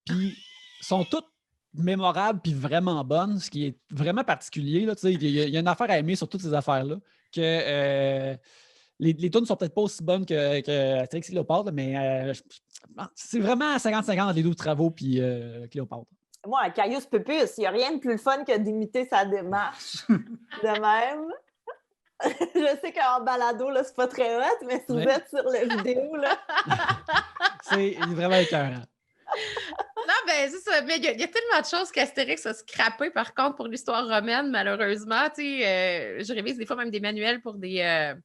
puis sont toutes mémorables puis vraiment bonnes, ce qui est vraiment particulier. Il y a une affaire à aimer sur toutes ces affaires-là, que les tunes sont peut-être pas aussi bonnes que Astérix et Cléopâtre, mais c'est vraiment 50-50 les 12 travaux puis Cléopâtre. Moi, Caius Pupus, il n'y a rien de plus fun que d'imiter sa démarche. De même. Je sais qu'en balado, là, c'est pas très hot, mais si vous êtes sur la vidéo, là... c'est vraiment écœurant. Non, ben c'est ça. Mais il y a tellement de choses qu'Astérix a scrappé, par contre, pour l'histoire romaine, malheureusement. Je révise des fois même des manuels pour des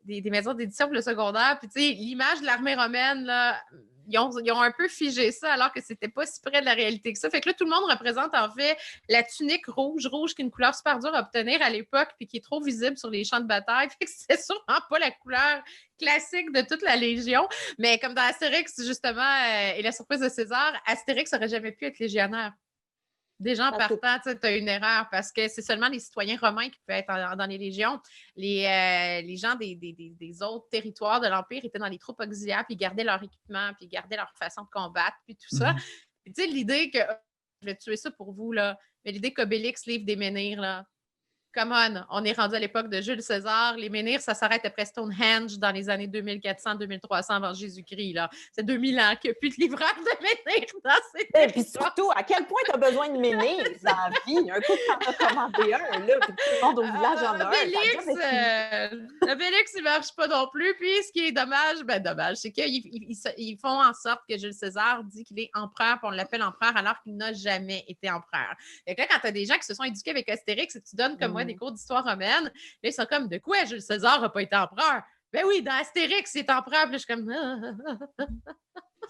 maisons d'édition pour le secondaire. Puis, l'image de l'armée romaine, là, ils ont un peu figé ça alors que c'était pas si près de la réalité que ça. Fait que là, tout le monde représente en fait la tunique rouge qui est une couleur super dure à obtenir à l'époque puis qui est trop visible sur les champs de bataille. Fait que c'est sûrement pas la couleur classique de toute la Légion. Mais comme dans Astérix, justement, et la surprise de César, Astérix n'aurait jamais pu être légionnaire. Des gens partant, tu as une erreur parce que c'est seulement les citoyens romains qui peuvent être dans les légions. Les gens des autres territoires de l'Empire étaient dans les troupes auxiliaires, puis ils gardaient leur équipement, puis ils gardaient leur façon de combattre, puis tout ça. Puis tu sais, l'idée que je vais tuer ça pour vous, là, mais l'idée qu'Obélix livre des menhirs, là, come on est rendu à l'époque de Jules César. Les menhirs, ça s'arrête après Stonehenge dans les années 2400-2300 avant Jésus-Christ. Là. C'est 2000 ans qu'il n'y a plus de livreurs de menhirs dans ces Et puis territoires. surtout, à quel point tu as besoin de menhirs dans la vie? Un coup que tu en as commandé un, là, puis tout le monde au village en a un. Obélix, il ne marche pas non plus. Puis, ce qui est dommage, c'est qu'ils font en sorte que Jules César dit qu'il est empereur, puis on l'appelle empereur alors qu'il n'a jamais été empereur. Fait que là, quand tu as des gens qui se sont éduqués avec Astérix et tu donnes comme moi des cours d'histoire romaine, là, ils sont comme, de quoi Jules César n'a pas été empereur? Ben oui, dans Astérix, il est empereur. Puis là, je suis comme...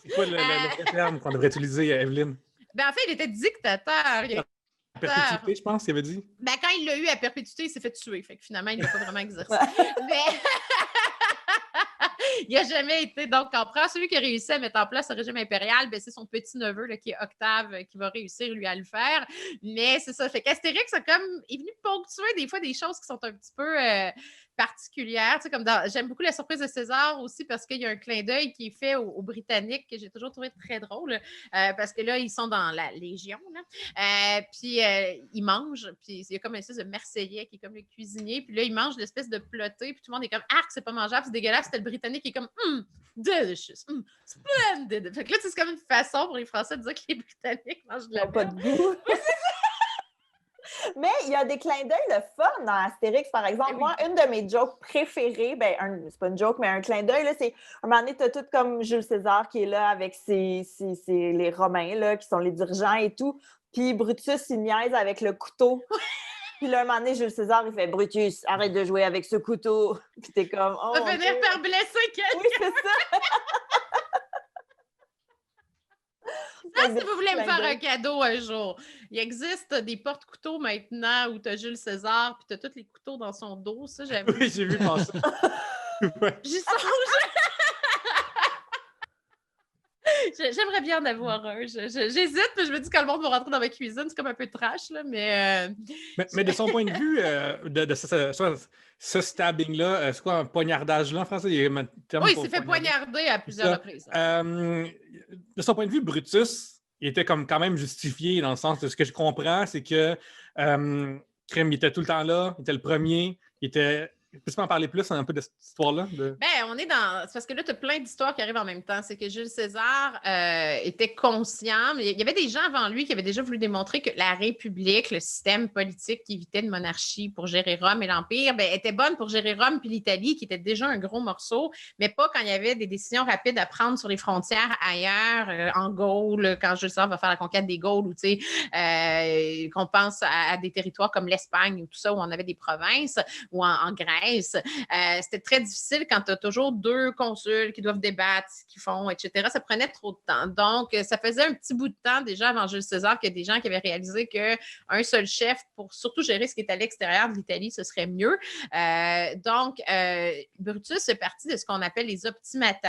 C'est quoi le terme qu'on devrait utiliser, Evelyne? Ben en fait, il était dictateur. Perpétuité, je pense qu'il avait dit. Ben, quand il l'a eu à perpétuité, il s'est fait tuer. Fait que finalement, il n'a pas vraiment exercé. Mais il n'a jamais été donc empereur. Celui qui a réussi à mettre en place le régime impérial, ben, c'est son petit-neveu là, qui est Octave qui va réussir lui à le faire. Mais c'est ça. Fait qu'Astérix est venu ponctuer des fois des choses qui sont un petit peu particulière. Tu sais, comme j'aime beaucoup la surprise de César aussi parce qu'il y a un clin d'œil qui est fait aux Britanniques que j'ai toujours trouvé très drôle parce que là, ils sont dans la Légion. Puis ils mangent. Puis il y a comme une espèce de Marseillais qui est comme le cuisinier. Puis là, ils mangent l'espèce de ploté. Puis tout le monde est comme arc, c'est pas mangeable, c'est dégueulasse. C'était le Britannique qui est comme delicious, splendid. Fait que là, c'est comme une façon pour les Français de dire que les Britanniques mangent de la pas de goût. Mais il y a des clins d'œil le fun dans Astérix, par exemple. Oui. Moi, une de mes jokes préférées, c'est pas une joke, mais un clin d'œil, là, c'est un moment donné, t'as tout comme Jules César qui est là avec les Romains, là, qui sont les dirigeants et tout. Puis Brutus, il niaise avec le couteau. Puis là, un moment donné, Jules César, il fait « Brutus, arrête de jouer avec ce couteau. » Puis t'es comme « Oh, on va finir par blesser quelqu'un. Oui, c'est ça. Si vous voulez me faire un cadeau un jour, il existe des porte-couteaux maintenant où tu as Jules César puis tu as tous les couteaux dans son dos. Ça, j'aime. Oui, j'ai vu passer. Ouais. J'y songe. J'aimerais bien en avoir un. J'hésite, mais je me dis quand le monde va rentrer dans ma cuisine, c'est comme un peu trash, là, mais de son point de vue, de ce stabbing-là, c'est quoi un poignardage-là en français? Oui, il s'est fait poignarder à plusieurs reprises. De son point de vue, Brutus, il était comme quand même justifié dans le sens de ce que je comprends, c'est que Crème, il était tout le temps là, il était le premier, il était... Peux-tu m'en parler plus un peu de cette histoire-là? Ben, on est dans... C'est parce que là, tu as plein d'histoires qui arrivent en même temps. C'est que Jules César était conscient, mais il y avait des gens avant lui qui avaient déjà voulu démontrer que la République, le système politique qui évitait une monarchie pour gérer Rome et l'Empire, était bonne pour gérer Rome puis l'Italie, qui était déjà un gros morceau, mais pas quand il y avait des décisions rapides à prendre sur les frontières ailleurs, en Gaule, quand Jules César va faire la conquête des Gaules, ou tu sais, qu'on pense à des territoires comme l'Espagne ou tout ça, où on avait des provinces, ou en Grèce. C'était très difficile quand tu as toujours deux consuls qui doivent débattre, qui font, etc. Ça prenait trop de temps. Donc, ça faisait un petit bout de temps déjà avant Jules César qu'il y a des gens qui avaient réalisé qu'un seul chef, pour surtout gérer ce qui est à l'extérieur de l'Italie, ce serait mieux. Donc, Brutus fait partie de ce qu'on appelle les optimates.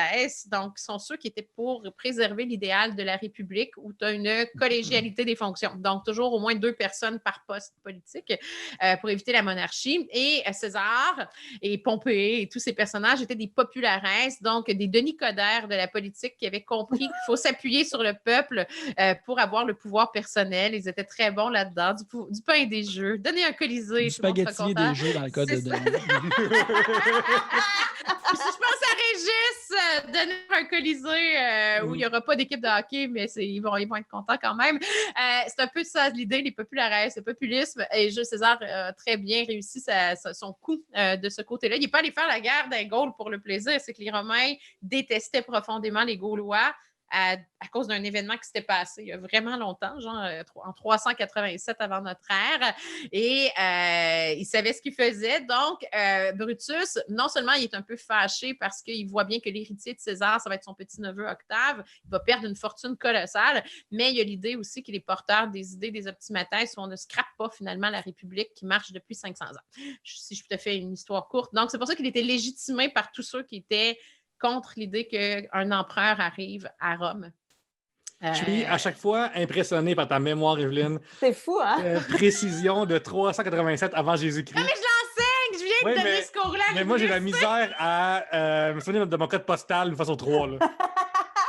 Donc, ce sont ceux qui étaient pour préserver l'idéal de la République où tu as une collégialité des fonctions. Donc, toujours au moins 2 personnes par poste politique pour éviter la monarchie. Et César et Pompée et tous ces personnages étaient des populares, donc des Denis Coderre de la politique qui avaient compris qu'il faut s'appuyer sur le peuple pour avoir le pouvoir personnel. Ils étaient très bons là-dedans. Du pain et des jeux. Donnez un Colisée. Du spaghetti et des jeux dans le cas de Denis. Si je pense à Régis, donner un Colisée où il n'y aura pas d'équipe de hockey, mais ils vont être contents quand même. C'est un peu ça l'idée, les populaires, le populisme. Et Jules César a très bien réussi son coup de ce côté-là. Il n'est pas allé faire la guerre des Gaules pour le plaisir. C'est que les Romains détestaient profondément les Gaulois à cause d'un événement qui s'était passé il y a vraiment longtemps, genre en 387 avant notre ère. Et il savait ce qu'il faisait. Donc, Brutus, non seulement il est un peu fâché parce qu'il voit bien que l'héritier de César, ça va être son petit-neveu Octave, il va perdre une fortune colossale, mais il y a l'idée aussi qu'il est porteur des idées des optimates où on ne scrape pas finalement la République qui marche depuis 500 ans. Si je te fais une histoire courte. Donc, c'est pour ça qu'il était légitimé par tous ceux qui étaient contre l'idée qu'un empereur arrive à Rome. Je suis à chaque fois impressionné par ta mémoire, Evelyne. C'est fou, hein? Précision de 387 avant Jésus-Christ. Non, mais je l'enseigne! Je viens de donner ce cours-là. Mais moi, j'ai la misère à me souvenir de mon code postal de façon 3. Là.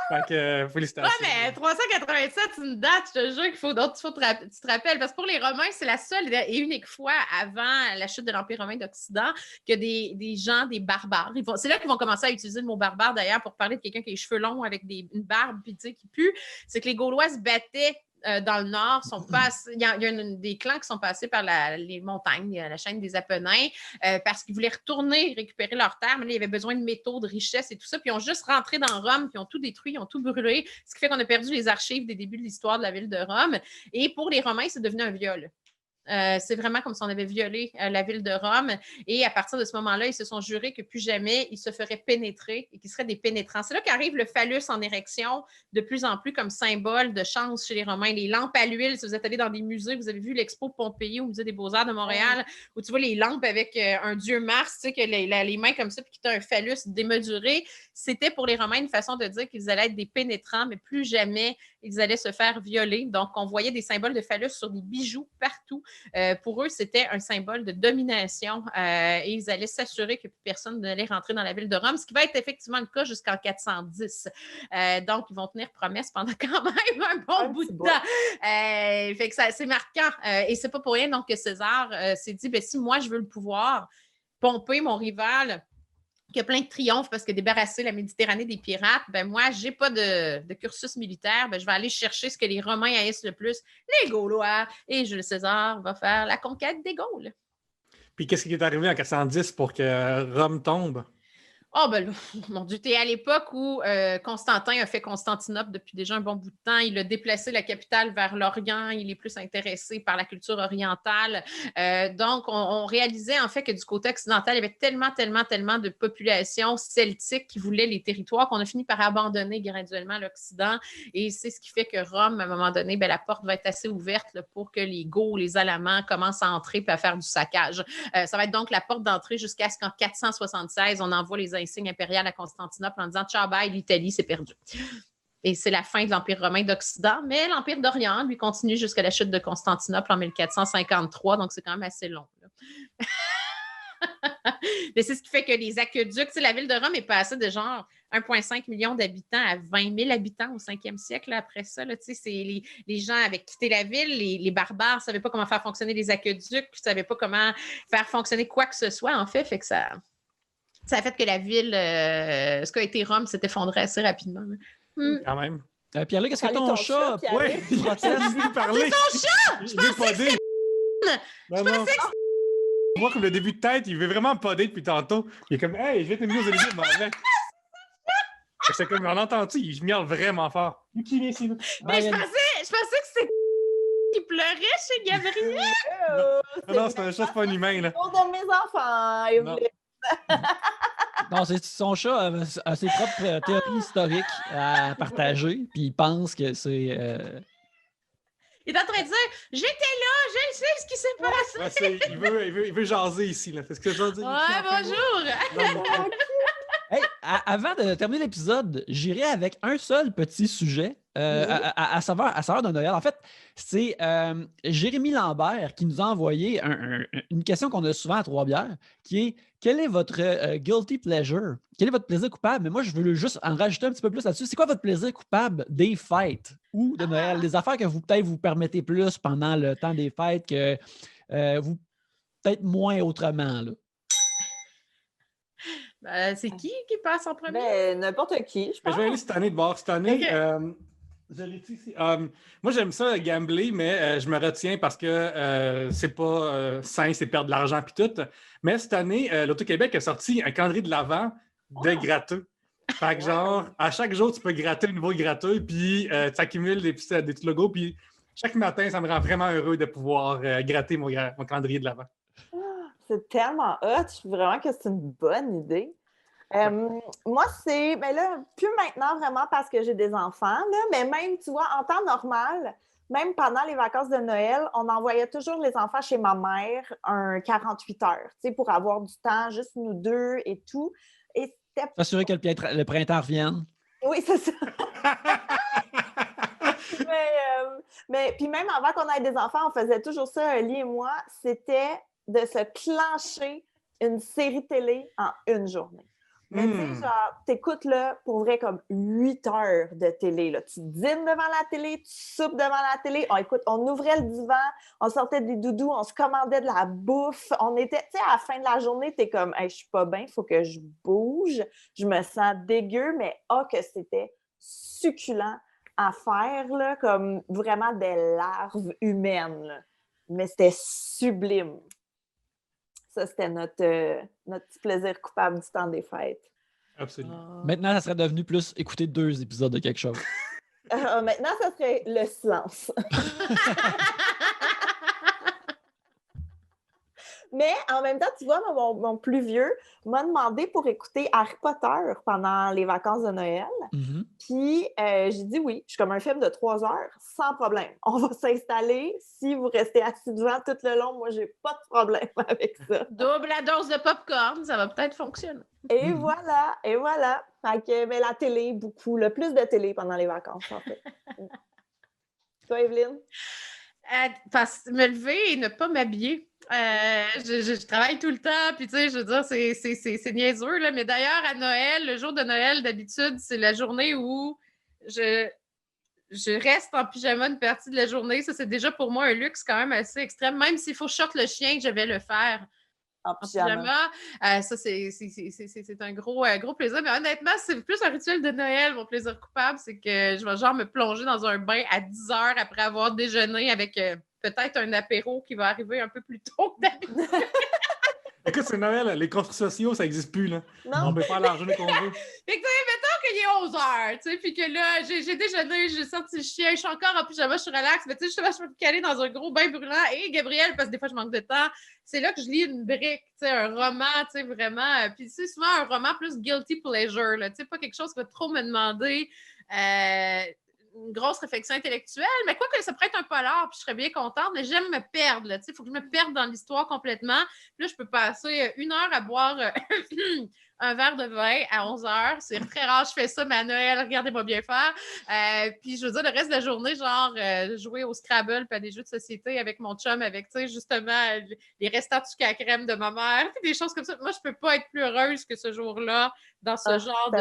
Fait que, Ouais, félicitations. mais 387, c'est une date, je te jure qu'il faut d'autres. Tu te rappelles. Parce que pour les Romains, c'est la seule et unique fois avant la chute de l'Empire romain d'Occident que des gens, des barbares, c'est là qu'ils vont commencer à utiliser le mot barbare d'ailleurs pour parler de quelqu'un qui a les cheveux longs avec une barbe puis qui pue. C'est que les Gaulois se battaient dans le nord, il y a des clans qui sont passés par les montagnes, la chaîne des Apennins, parce qu'ils voulaient retourner récupérer leurs terres, mais là, il y avait besoin de métaux, de richesses et tout ça, puis ils ont juste rentré dans Rome, puis ils ont tout détruit, ils ont tout brûlé, ce qui fait qu'on a perdu les archives des débuts de l'histoire de la ville de Rome. Et pour les Romains, c'est devenu un viol. C'est vraiment comme si on avait violé la ville de Rome. Et à partir de ce moment-là, ils se sont jurés que plus jamais ils se feraient pénétrer et qu'ils seraient des pénétrants. C'est là qu'arrive le phallus en érection de plus en plus comme symbole de chance chez les Romains. Les lampes à l'huile, si vous êtes allé dans des musées, vous avez vu l'Expo Pompéi au Musée des Beaux-Arts de Montréal, où tu vois les lampes avec un dieu Mars, tu sais, que les mains comme ça, puis qui a un phallus démesuré. C'était pour les Romains une façon de dire qu'ils allaient être des pénétrants, mais plus jamais ils allaient se faire violer. Donc, on voyait des symboles de phallus sur des bijoux partout. Pour eux, c'était un symbole de domination et ils allaient s'assurer que plus personne n'allait rentrer dans la ville de Rome, ce qui va être effectivement le cas jusqu'en 410. Donc, ils vont tenir promesse pendant quand même un bon bout de temps. Fait que c'est marquant. Et c'est pas pour rien donc que César s'est dit, si moi je veux le pouvoir, Pompée, mon rival, qui a plein de triomphes parce que débarrasser la Méditerranée des pirates, moi, j'ai pas de cursus militaire, je vais aller chercher ce que les Romains haïssent le plus, les Gaulois, et Jules César va faire la conquête des Gaules. Puis qu'est-ce qui est arrivé en 410 pour que Rome tombe? Oh, mon Dieu, t'es à l'époque où Constantin a fait Constantinople depuis déjà un bon bout de temps. Il a déplacé la capitale vers l'Orient. Il est plus intéressé par la culture orientale. Donc, on réalisait en fait que du côté occidental, il y avait tellement de populations celtiques qui voulaient les territoires qu'on a fini par abandonner graduellement l'Occident. Et c'est ce qui fait que Rome, à un moment donné, la porte va être assez ouverte là, pour que les Gauls, les Alamans commencent à entrer et à faire du saccage. Ça va être donc la porte d'entrée jusqu'à ce qu'en 476, on envoie les insignes impériales à Constantinople en disant « Ciao, bye, l'Italie, c'est perdu ». Et c'est la fin de l'Empire romain d'Occident, mais l'Empire d'Orient, lui, continue jusqu'à la chute de Constantinople en 1453, donc c'est quand même assez long. Mais c'est ce qui fait que les aqueducs, la ville de Rome est passée de genre 1,5 million d'habitants à 20 000 habitants au 5e siècle. Là, après ça, les gens avaient quitté la ville, les barbares ne savaient pas comment faire fonctionner les aqueducs, ne savaient pas comment faire fonctionner quoi que ce soit, en fait que ça a fait que la ville, ce qu'a été Rome, s'est effondré assez rapidement. Quand même. Pierre-Luc, est-ce que ton chat... Oui, il veut parler. C'est ton chat! Je veux poder. Non. Moi, comme le début de tête, il veut vraiment poder depuis tantôt. Il est comme, hey, je vais t'aimer aux Olivier, c'est comme, on entend-tu, il miaule vraiment fort. Qui vient ici? Mais je pensais que c'était qui pleurait chez Gabriel. Non, c'est un chat, c'est pas un humain, là. Pour de mes enfants, Evelyne. Non, c'est son chat a ses propres théories historiques à partager, puis il pense que c'est... Il est en train de dire « J'étais là, je sais ce qui s'est passé! » Il veut jaser ici, là. C'est ce que je veux dire. Ouais, bonjour! Hey, avant de terminer l'épisode, j'irai avec un seul petit sujet à savoir de Noël. En fait, c'est Jérémy Lambert qui nous a envoyé une question qu'on a souvent à Trois-Bières, qui est « Quel est votre guilty pleasure? Quel est votre plaisir coupable? » Mais moi, je veux juste en rajouter un petit peu plus là-dessus. C'est quoi votre plaisir coupable des fêtes ou de Noël? Des affaires que vous, peut-être, vous permettez plus pendant le temps des fêtes que vous, peut-être moins autrement, là. C'est qui passe en premier? N'importe qui, je pense. Je vais aller cette année de bord. Cette année, je l'ai dit ici. Moi, j'aime ça, gambler, mais je me retiens parce que c'est pas sain, c'est perdre de l'argent puis tout. Mais cette année, l'Auto-Québec a sorti un calendrier de l'Avent de gratteux. Fait que genre, à chaque jour, tu peux gratter un nouveau gratteux, puis tu accumules des petits logos, puis chaque matin, ça me rend vraiment heureux de pouvoir gratter mon calendrier de l'Avent. C'est tellement hot. Je trouve vraiment que c'est une bonne idée. Moi, c'est... Mais là, plus maintenant vraiment parce que j'ai des enfants, là, mais même, tu vois, en temps normal, même pendant les vacances de Noël, on envoyait toujours les enfants chez ma mère un 48 heures, tu sais, pour avoir du temps, juste nous deux et tout. Et c'était... S'assurer que le printemps revienne. Oui, c'est ça. mais puis même avant qu'on ait des enfants, on faisait toujours ça, Ellie et moi, c'était de se clencher une série télé en une journée. Mais tu sais, genre, t'écoutes là, pour vrai, comme 8 heures de télé. Là. Tu dînes devant la télé, tu soupes devant la télé. On ouvrait le divan, on sortait des doudous, on se commandait de la bouffe. On était, tu sais, à la fin de la journée, t'es comme, hey, je suis pas bien, il faut que je bouge. Je me sens dégueu, mais que c'était succulent à faire, là, comme vraiment des larves humaines. Là. Mais c'était sublime. Ça, c'était notre petit plaisir coupable du temps des fêtes. Absolument. Maintenant, ça serait devenu plus écouter 2 épisodes de quelque chose. Maintenant, ça serait le silence. Mais en même temps, tu vois, mon plus vieux m'a demandé pour écouter Harry Potter pendant les vacances de Noël. Mm-hmm. Puis, j'ai dit oui. Je suis comme un film de 3 heures, sans problème. On va s'installer. Si vous restez assis devant tout le long, moi, j'ai pas de problème avec ça. Double la dose de popcorn, ça va peut-être fonctionner. Et voilà. Fait que, mais la télé, beaucoup. Le plus de télé pendant les vacances, en fait. Toi, Evelyne? Me lever et ne pas m'habiller. Je travaille tout le temps, puis tu sais, je veux dire, c'est niaiseux, là, mais d'ailleurs, à Noël, le jour de Noël, d'habitude, c'est la journée où je reste en pyjama une partie de la journée. Ça, c'est déjà pour moi un luxe quand même assez extrême. Même s'il faut que je sorte le chien, je vais le faire. En pyjama. Ça, c'est un gros plaisir. Mais honnêtement, c'est plus un rituel de Noël, mon plaisir coupable. C'est que je vais genre me plonger dans un bain à 10 heures après avoir déjeuné avec peut-être un apéro qui va arriver un peu plus tôt que d'habitude. Écoute, c'est Noël, les contrats sociaux, ça n'existe plus, là. Non. On peut faire la journée qu'on veut. Fait que, tu sais, mettons qu'il est 11 heures, tu sais, puis que là, j'ai déjeuné, j'ai sorti le chien, je suis encore en pyjama, je suis relax, mais tu sais, justement, je peux me caler dans un gros bain brûlant. Et Gabriel, parce que des fois, je manque de temps, c'est là que je lis une brique, tu sais, un roman, tu sais, vraiment. Puis c'est souvent un roman plus guilty pleasure, là, tu sais, pas quelque chose qui va trop me demander une grosse réflexion intellectuelle, mais quoi que ça pourrait être un polar, puis je serais bien contente, mais j'aime me perdre, tu sais, il faut que je me perde dans l'histoire complètement. Puis là, je peux passer 1 heure à boire un verre de vin à 11 heures. C'est très rare, je fais ça, mais à Noël, regardez-moi bien faire. Puis je veux dire, le reste de la journée, genre jouer au Scrabble puis à des jeux de société avec mon chum, avec, tu sais, justement, les restants de sucre à crème de ma mère, puis des choses comme ça. Moi, je peux pas être plus heureuse que ce jour-là dans ce genre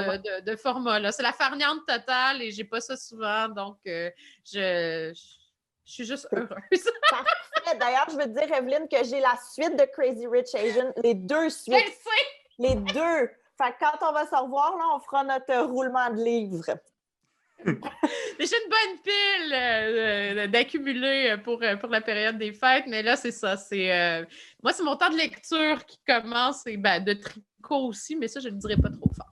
de format-là. C'est la farniente totale et j'ai pas ça souvent, donc je suis juste heureuse. Parfait. D'ailleurs, je veux te dire, Evelyne, que j'ai la suite de Crazy Rich Asian, les 2 suites. Je le sais! Les 2. Fait que quand on va se revoir, là, on fera notre roulement de livres. J'ai une bonne pile d'accumuler pour la période des fêtes, mais là, c'est ça. Moi, c'est mon temps de lecture qui commence, et de tricot aussi, mais ça, je ne le dirai pas trop fort.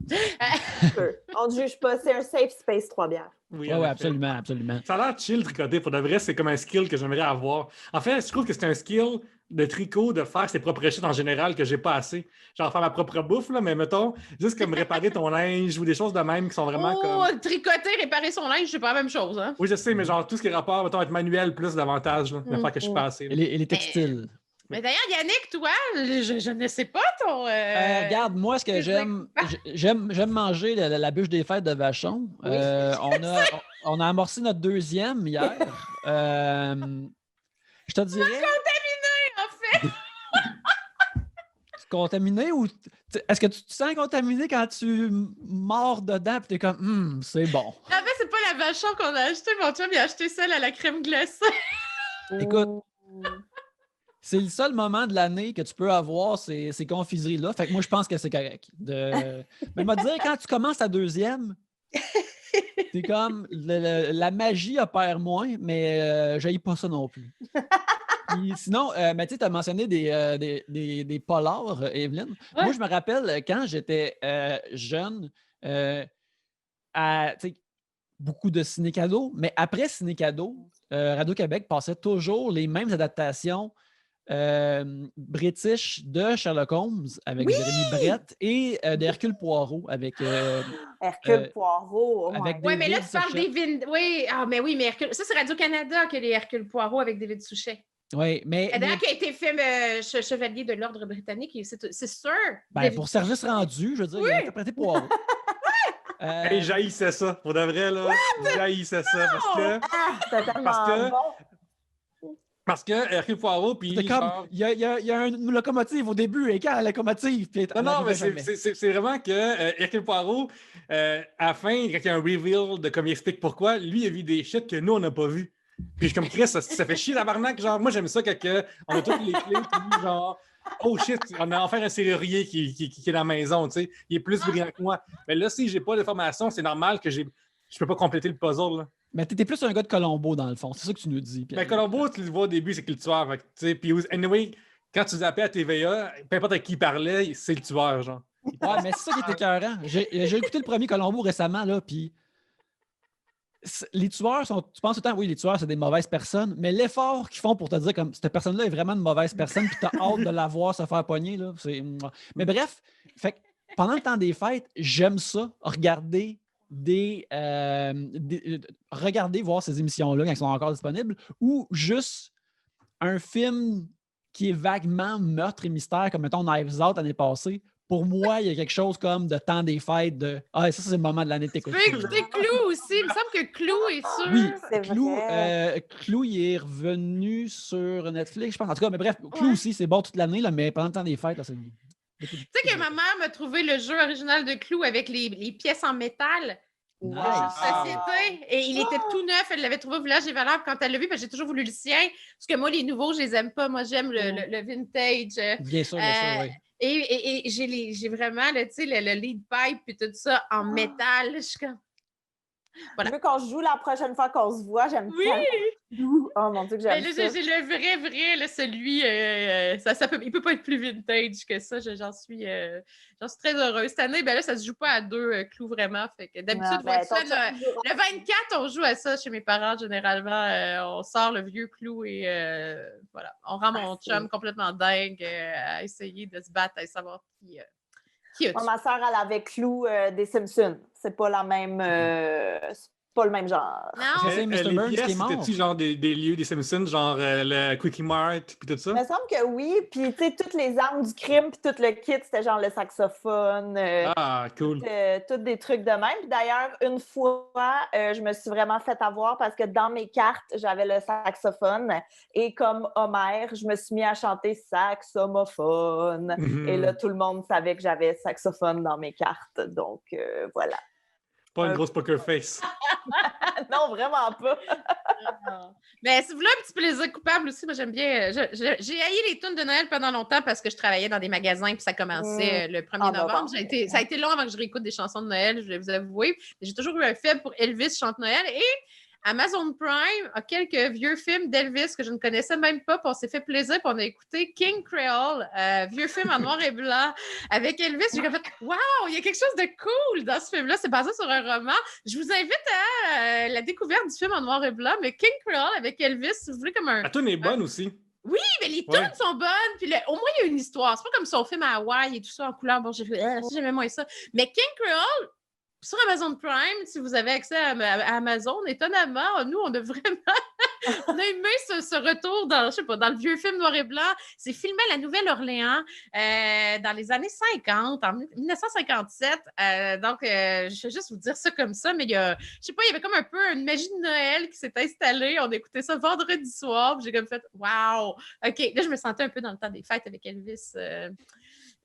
On ne juge pas, c'est un safe space 3 bières. Oui, absolument. Ça a l'air chill, tricoter. Pour de vrai, c'est comme un skill que j'aimerais avoir. En fait, je trouve que c'est un skill de tricot, de faire ses propres shit en général que j'ai pas assez. Genre faire ma propre bouffe, là, mais mettons, juste comme réparer ton linge ou des choses de même qui sont vraiment comme... tricoter, réparer son linge, c'est pas la même chose, hein? Oui, je sais, mais genre tout ce qui est rapport, mettons, être manuel plus davantage, là, de faire que je suis pas assez. Et les textiles. Mais d'ailleurs, Yannick, toi, je ne sais pas ton... Regarde, moi, ce que j'aime manger la bûche des fêtes de Vachon. Oui. On a amorcé notre 2e hier. Je te dirais... Contaminé, en fait! Contaminé ou... Est-ce que tu te sens contaminé quand tu mords dedans et t'es comme, c'est bon? En fait, c'est pas la Vachon qu'on a acheté. Mon chum, il a acheté celle à la crème glacée. Écoute... C'est le seul moment de l'année que tu peux avoir ces confiseries-là. Fait que moi, je pense que c'est correct. Mais me dire, quand tu commences ta 2e, c'est comme la magie opère moins, mais j'haïs pas ça non plus. Puis, sinon, tu as mentionné des polars, Evelyne. Ouais. Moi, je me rappelle quand j'étais jeune, beaucoup de ciné-cadeaux, mais après ciné-cadeaux, Radio-Québec passait toujours les mêmes adaptations british de Sherlock Holmes avec Jérémy Brett et d'Hercule Poirot avec Hercule Poirot. Oui, mais là, tu parles des oui, mais Hercule. Ça, c'est Radio-Canada que les Hercule Poirot avec David Suchet. Oui, mais. D'ailleurs, qui a été fait chevalier de l'Ordre britannique, c'est sûr. Pour service rendu, je veux dire, il a interprété Poirot. Hey, j'haïssais ça, pour de vrai, là. J'haïssais ça parce que. C'est tellement bon. Parce que Hercule Poirot, puis C'est comme, genre... il y a une locomotive au début, et quand la locomotive, puis Non, mais c'est vraiment que Hercule Poirot, à la fin, quand il y a un reveal de comme il explique pourquoi, lui, il a vu des shit que nous, on n'a pas vu. Puis je suis comme, Chris, ça fait chier tabarnak. Genre, moi, j'aime ça quand on a toutes les clés, puis genre, oh shit, on a enfin un serrurier qui est dans la maison, tu sais. Il est plus brillant que moi. Mais là, si j'ai pas d'informations, c'est normal que je peux pas compléter le puzzle, là. Mais t'étais plus un gars de Colombo, dans le fond. C'est ça que tu nous dis. Ben, Colombo, tu le vois au début, c'est qu'il le tueur. Fait que, tu sais, puis anyway, quand tu zappais à TVA, peu importe à qui il parlait, c'est le tueur, genre. Ouais, mais c'est ça qui était écœurant. J'ai écouté le premier Colombo récemment, là, puis les tueurs sont. Tu penses tout le temps, oui, les tueurs, c'est des mauvaises personnes, mais l'effort qu'ils font pour te dire comme cette personne-là est vraiment une mauvaise personne, puis t'as hâte de la voir se faire pogner, là. Mais bref, fait que pendant le temps des fêtes, j'aime ça, regarder regarder, voir ces émissions-là quand elles sont encore disponibles, ou juste un film qui est vaguement meurtre et mystère, comme mettons Knives Out l'année passée. Pour moi, il y a quelque chose comme de temps des fêtes, de « Ah, ça, c'est le moment de l'année de t'écouter. » Tu peux écouter Clou aussi. Il me semble que Clou est sûr. Oui, C'est Clou, il est revenu sur Netflix, je pense. En tout cas, mais bref, Clou aussi, c'est bon toute l'année, là, mais pendant le temps des fêtes, là, c'est... Tu sais que ma mère m'a trouvé le jeu original de Clou avec les pièces en métal. Nice. Société. Et il était tout neuf. Elle l'avait trouvé au Village des Valeurs quand elle l'a vu. Parce que j'ai toujours voulu le sien. Parce que moi, les nouveaux, je les aime pas. Moi, j'aime le vintage. Bien sûr, oui. Et j'ai vraiment le lead pipe et tout ça en métal. Je suis comme... Voilà. Je veux qu'on joue la prochaine fois qu'on se voit. J'aime tellement. Oh mon Dieu, que j'aime ça. J'ai le vrai, là, celui... il peut pas être plus vintage que ça. J'en suis très heureuse. Cette année, ben là, ça se joue pas à deux clous vraiment. Fait que d'habitude, le 24, on joue à ça chez mes parents, généralement. On sort le vieux clou et voilà. On rend mon chum complètement dingue à essayer de se battre, à savoir qui Moi, ma soeur, elle avait Clou des Simpsons. C'est pas la même... c'est pas le même genre. Non. C'est Mr. Burns qui est mort. C'était-tu genre des lieux des Simpsons, genre le Quickie Mart puis tout ça? Il me semble que oui. Puis, tu sais, toutes les armes du crime puis tout le kit, c'était genre le saxophone. Cool. Toutes des trucs de même. Puis d'ailleurs, une fois, je me suis vraiment fait avoir parce que dans mes cartes, j'avais le saxophone. Et comme Homer, je me suis mis à chanter saxomophone. Et là, tout le monde savait que j'avais saxophone dans mes cartes. Donc, voilà. Pas une grosse poker face. Non, vraiment pas. Mais si vous voulez un petit plaisir coupable aussi, moi j'aime bien. J'ai haï les tunes de Noël pendant longtemps parce que je travaillais dans des magasins puis ça commençait le 1er novembre. Ça a été long avant que je réécoute des chansons de Noël, je vais vous avouer. J'ai toujours eu un faible pour Elvis chante Noël et Amazon Prime a quelques vieux films d'Elvis que je ne connaissais même pas. Puis on s'est fait plaisir. Puis on a écouté King Creole, vieux film en noir et blanc avec Elvis. J'ai fait « Wow! Il y a quelque chose de cool dans ce film-là. » C'est basé sur un roman. Je vous invite à la découverte du film en noir et blanc. Mais King Creole avec Elvis, si vous voulez comme un... La tune est bonne aussi. Oui, mais les tunes sont bonnes. Puis au moins, il y a une histoire. C'est pas comme son film à Hawaï et tout ça en couleur. Bon, j'aimais moins ça. Mais King Creole... Sur Amazon Prime, si vous avez accès à Amazon, étonnamment, nous, on a vraiment on a aimé ce retour dans le vieux film noir et blanc. C'est filmé à la Nouvelle-Orléans dans les années 50, en 1957. Donc, je vais juste vous dire ça comme ça, mais il y avait comme un peu une magie de Noël qui s'est installée. On a écouté ça vendredi soir, puis j'ai comme fait « Wow! » OK, là, je me sentais un peu dans le temps des fêtes avec Elvis.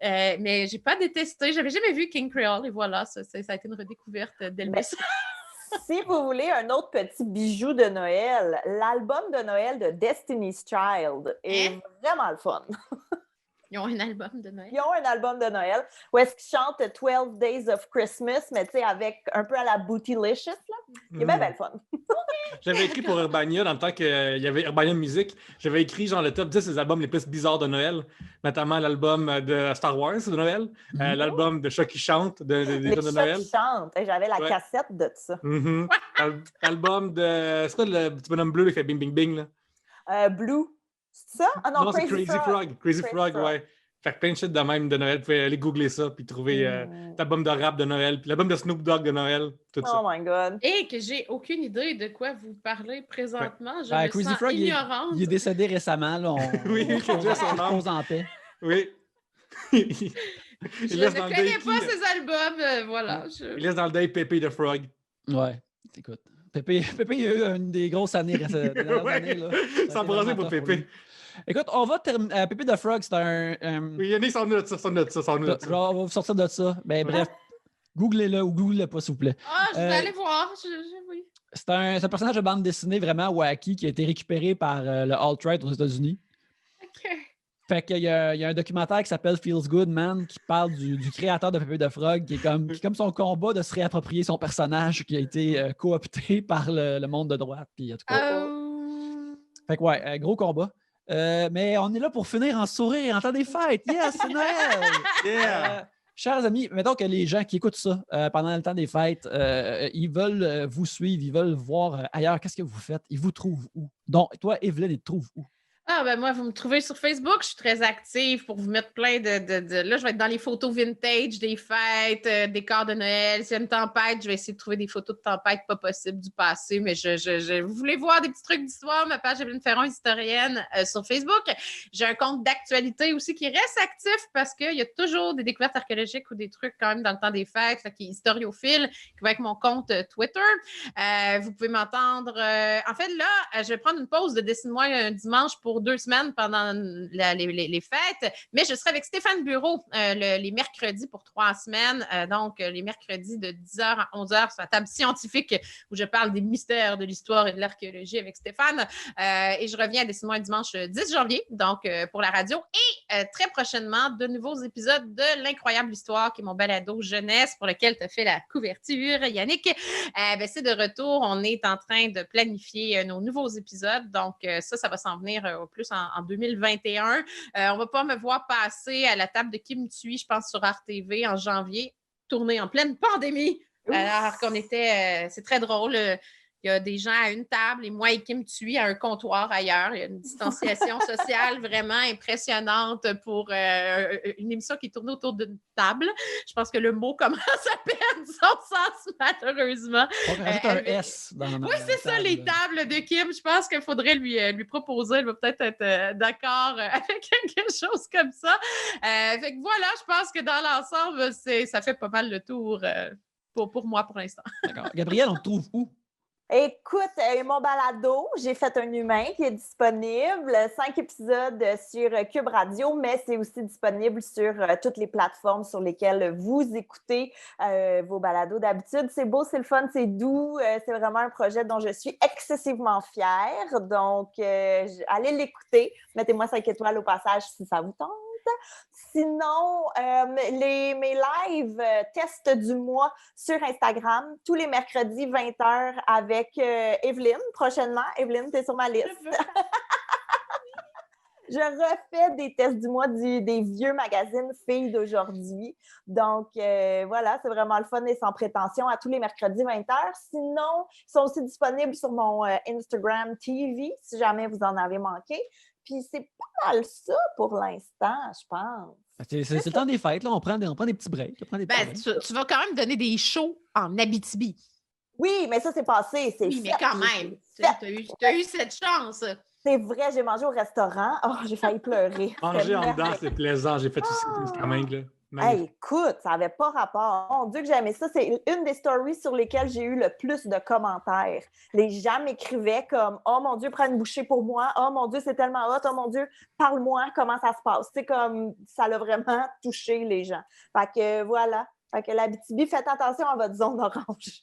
Mais j'ai pas détesté. J'avais jamais vu King Creole et voilà, ça a été une redécouverte d'Elvis. Si vous voulez un autre petit bijou de Noël, l'album de Noël de Destiny's Child est vraiment le fun. Ils ont un album de Noël. Ils ont un album de Noël où est-ce qu'ils chantent 12 Days of Christmas, mais tu sais, avec un peu à la Bootylicious, là. Il est bien le fun. J'avais écrit pour Urbania, dans le temps qu'il y avait Urbania Music, j'avais écrit genre le top 10 des albums les plus bizarres de Noël, notamment l'album de Star Wars de Noël, l'album de Chat qui chante des tunes de Noël. Qui chantent. J'avais la cassette de ça. L'album de... C'est quoi le petit bonhomme bleu qui fait Bing Bing Bing, là? Blue. C'est ça? Ah non, c'est Crazy Frog. Crazy Frog, ouais. Fait que plein de shit de même de Noël. Vous pouvez aller googler ça puis trouver l'album de rap de Noël, puis l'album de Snoop Dogg de Noël, tout ça. Oh my God. Et que j'ai aucune idée de quoi vous parlez présentement. Je me Crazy sens Frog, ignorante. il est décédé récemment. Là, oui, on pose en paix. Oui. Je ne connais pas ces albums. Voilà. Il laisse dans le deuil Pépé de Frog. Ouais, écoute. Pépé a eu une des grosses années. Des dernières années, là. Sans brasser pour Pépé. Écoute, on va terminer. Pépé the Frog, c'est un. Oui, Yannick, s'en note ça. On va vous sortir de ça. Ben, bref, googlez-le ou googlez-le pas, s'il vous plaît. Ah, je vais aller voir. Oui. C'est un personnage de bande dessinée vraiment wacky qui a été récupéré par le alt-right aux États-Unis. OK. Fait qu'il y a un documentaire qui s'appelle Feels Good Man qui parle du créateur de Pépé the Frog, qui est comme son combat de se réapproprier son personnage qui a été coopté par le monde de droite. Puis, en tout cas, fait que ouais, gros combat. Mais on est là pour finir en sourire en temps des fêtes. Yes, c'est Noël! Yeah! Chers amis, mettons que les gens qui écoutent ça pendant le temps des fêtes, ils veulent vous suivre, ils veulent voir ailleurs. Qu'est-ce que vous faites? Ils vous trouvent où? Donc, toi, Evelyne, ils te trouvent où? Ah, ben moi, vous me trouvez sur Facebook. Je suis très active pour vous mettre plein de... Là, je vais être dans les photos vintage des fêtes, des décors de Noël. S'il y a une tempête, je vais essayer de trouver des photos de tempête pas possibles du passé. Mais vous voulez voir des petits trucs d'histoire? Ma page Evelyne Ferron, historienne, sur Facebook. J'ai un compte d'actualité aussi qui reste actif parce qu'il y a toujours des découvertes archéologiques ou des trucs quand même dans le temps des fêtes, là, qui est historiophile, qui va avec mon compte Twitter. Vous pouvez m'entendre. En fait, là, je vais prendre une pause de Dessine-moi un dimanche pour 2 semaines pendant les fêtes, mais je serai avec Stéphane Bureau les mercredis pour 3 semaines. Donc, les mercredis de 10h à 11h sur la table scientifique où je parle des mystères de l'histoire et de l'archéologie avec Stéphane. Et je reviens à Dessine-moi un dimanche 10 janvier, donc pour la radio. Et très prochainement, de nouveaux épisodes de L'Incroyable Histoire, qui est mon balado jeunesse pour lequel tu as fait la couverture, Yannick. C'est de retour. On est en train de planifier nos nouveaux épisodes. Donc, ça va s'en venir au plus en 2021. On va pas me voir passer à la table de Kim Thuy, je pense, sur RTV en janvier, tournée en pleine pandémie. Alors qu'on était... c'est très drôle. Il y a des gens à une table et moi et Kim Thuy à un comptoir ailleurs. Il y a une distanciation sociale vraiment impressionnante pour une émission qui est tournée autour d'une table. Je pense que le mot commence à perdre son sens, malheureusement. On rajoute un S dans oui, c'est ça, les tables de Kim. Je pense qu'il faudrait lui proposer. Elle va peut-être être d'accord avec quelque chose comme ça. Fait que voilà, je pense que dans l'ensemble, ça fait pas mal le tour pour moi pour l'instant. D'accord. Gabrielle, on te trouve où? Écoute, mon balado, j'ai fait un humain qui est disponible, 5 épisodes sur Cube Radio, mais c'est aussi disponible sur toutes les plateformes sur lesquelles vous écoutez vos balados d'habitude. C'est beau, c'est le fun, c'est doux, c'est vraiment un projet dont je suis excessivement fière. Donc, allez l'écouter. Mettez-moi 5 étoiles au passage si ça vous tente. Sinon, mes lives tests du mois sur Instagram, tous les mercredis 20h avec Evelyne, prochainement. Evelyne, tu es sur ma liste. Je refais des tests du mois des vieux magazines filles d'aujourd'hui. Donc, voilà, c'est vraiment le fun et sans prétention à tous les mercredis 20h. Sinon, ils sont aussi disponibles sur mon Instagram TV, si jamais vous en avez manqué. Puis c'est pas mal ça pour l'instant, je pense. C'est le temps des fêtes, là. On prend des petits breaks. Tu vas quand même donner des shows en Abitibi. Oui, mais ça, c'est passé. Oui, mais quand même. Tu as eu cette chance. C'est vrai, j'ai mangé au restaurant. Oh, j'ai failli pleurer. Manger en dedans, c'est plaisant. J'ai fait aussi quand même, là. Hey, écoute, ça n'avait pas rapport. Mon Dieu que j'ai aimé ça. C'est une des stories sur lesquelles j'ai eu le plus de commentaires. Les gens m'écrivaient comme « Oh mon Dieu, prends une bouchée pour moi. Oh mon Dieu, c'est tellement hot. Oh mon Dieu, parle-moi comment ça se passe. » C'est comme ça l'a vraiment touché les gens. Fait que voilà. Fait que l'Abitibi, faites attention à votre zone orange.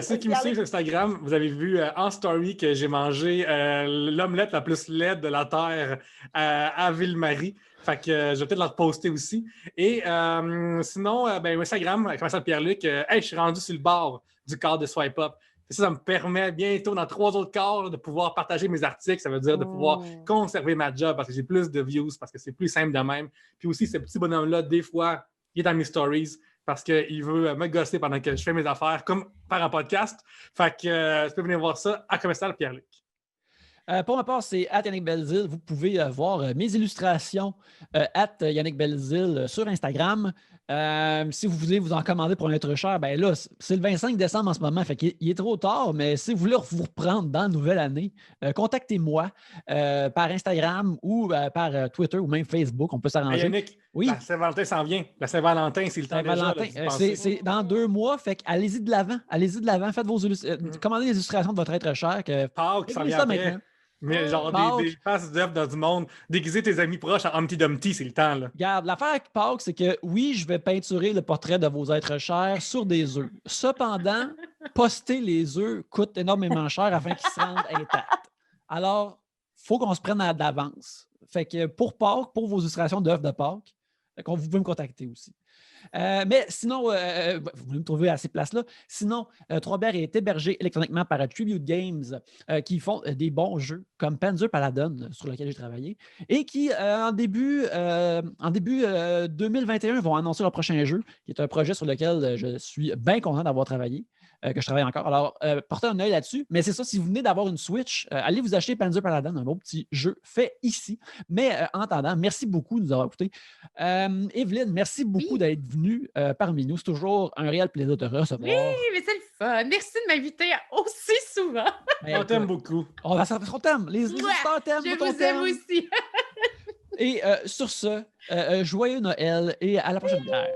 Ceux qui me suivent sur Instagram, vous avez vu en story que j'ai mangé l'omelette la plus laide de la Terre à Ville-Marie. Fait que je vais peut-être la reposter aussi. Et sinon, Instagram, comment ça, Pierre-Luc, je suis rendu sur le bord du quart de Swipe Up. Ça me permet bientôt, dans 3 autres quarts, de pouvoir partager mes articles. Ça veut dire de pouvoir conserver ma job parce que j'ai plus de views, parce que c'est plus simple de même. Puis aussi, ce petit bonhomme-là, des fois, il est dans mes stories parce qu'il veut me gosser pendant que je fais mes affaires, comme par un podcast. Fait que tu peux venir voir ça à Commercial Pierre-Luc. Pour ma part, c'est @Yannick Belzile. Vous pouvez voir mes illustrations @Yannick Belzile sur Instagram. Si vous voulez vous en commander pour un être cher, ben là, c'est le 25 décembre en ce moment, fait qu'il est trop tard, mais si vous voulez vous reprendre dans la nouvelle année, contactez-moi par Instagram ou par Twitter ou même Facebook, on peut Hey, s'arranger. Yannick, Oui. la Saint-Valentin s'en vient. La Saint-Valentin, c'est le temps déjà. Saint-Valentin, Là, d'y penser. c'est dans 2 mois, fait allez-y de l'avant. Allez-y de l'avant, faites vos commandez les illustrations de votre être cher. Pâques, ça Réglez vient ça après. maintenant. Mais genre des faces d'œuvres dans du monde. Déguiser tes amis proches en Humpty Dumpty, c'est le temps, là. Regarde, l'affaire avec Pâques, c'est que oui, je vais peinturer le portrait de vos êtres chers sur des œufs. Cependant, poster les œufs coûte énormément cher afin qu'ils se rendent intacts. Alors, il faut qu'on se prenne d'avance. Fait que pour Pâques, pour vos illustrations d'œufs de Pâques, vous pouvez me contacter aussi. Mais sinon, vous voulez me trouver à ces places-là. Sinon, Trois-Bières est hébergé électroniquement par Tribute Games qui font des bons jeux comme Panzer Paladin, sur lequel j'ai travaillé, et qui, en début 2021, vont annoncer leur prochain jeu, qui est un projet sur lequel je suis bien content d'avoir travaillé. Que je travaille encore. Alors, portez un œil là-dessus. Mais c'est ça, si vous venez d'avoir une Switch, allez vous acheter Panzer Paladin, un beau petit jeu fait ici. Mais en attendant, merci beaucoup de nous avoir écoutés. Evelyne, merci beaucoup d'être venue parmi nous. C'est toujours un réel plaisir de te recevoir. Oui, mais c'est le fun. Merci de m'inviter aussi souvent. Ben, On t'aime beaucoup. On t'aime. Les auditeurs t'aiment. Je on vous aime t'aime. aussi. Et sur ce, joyeux Noël et à la prochaine bière.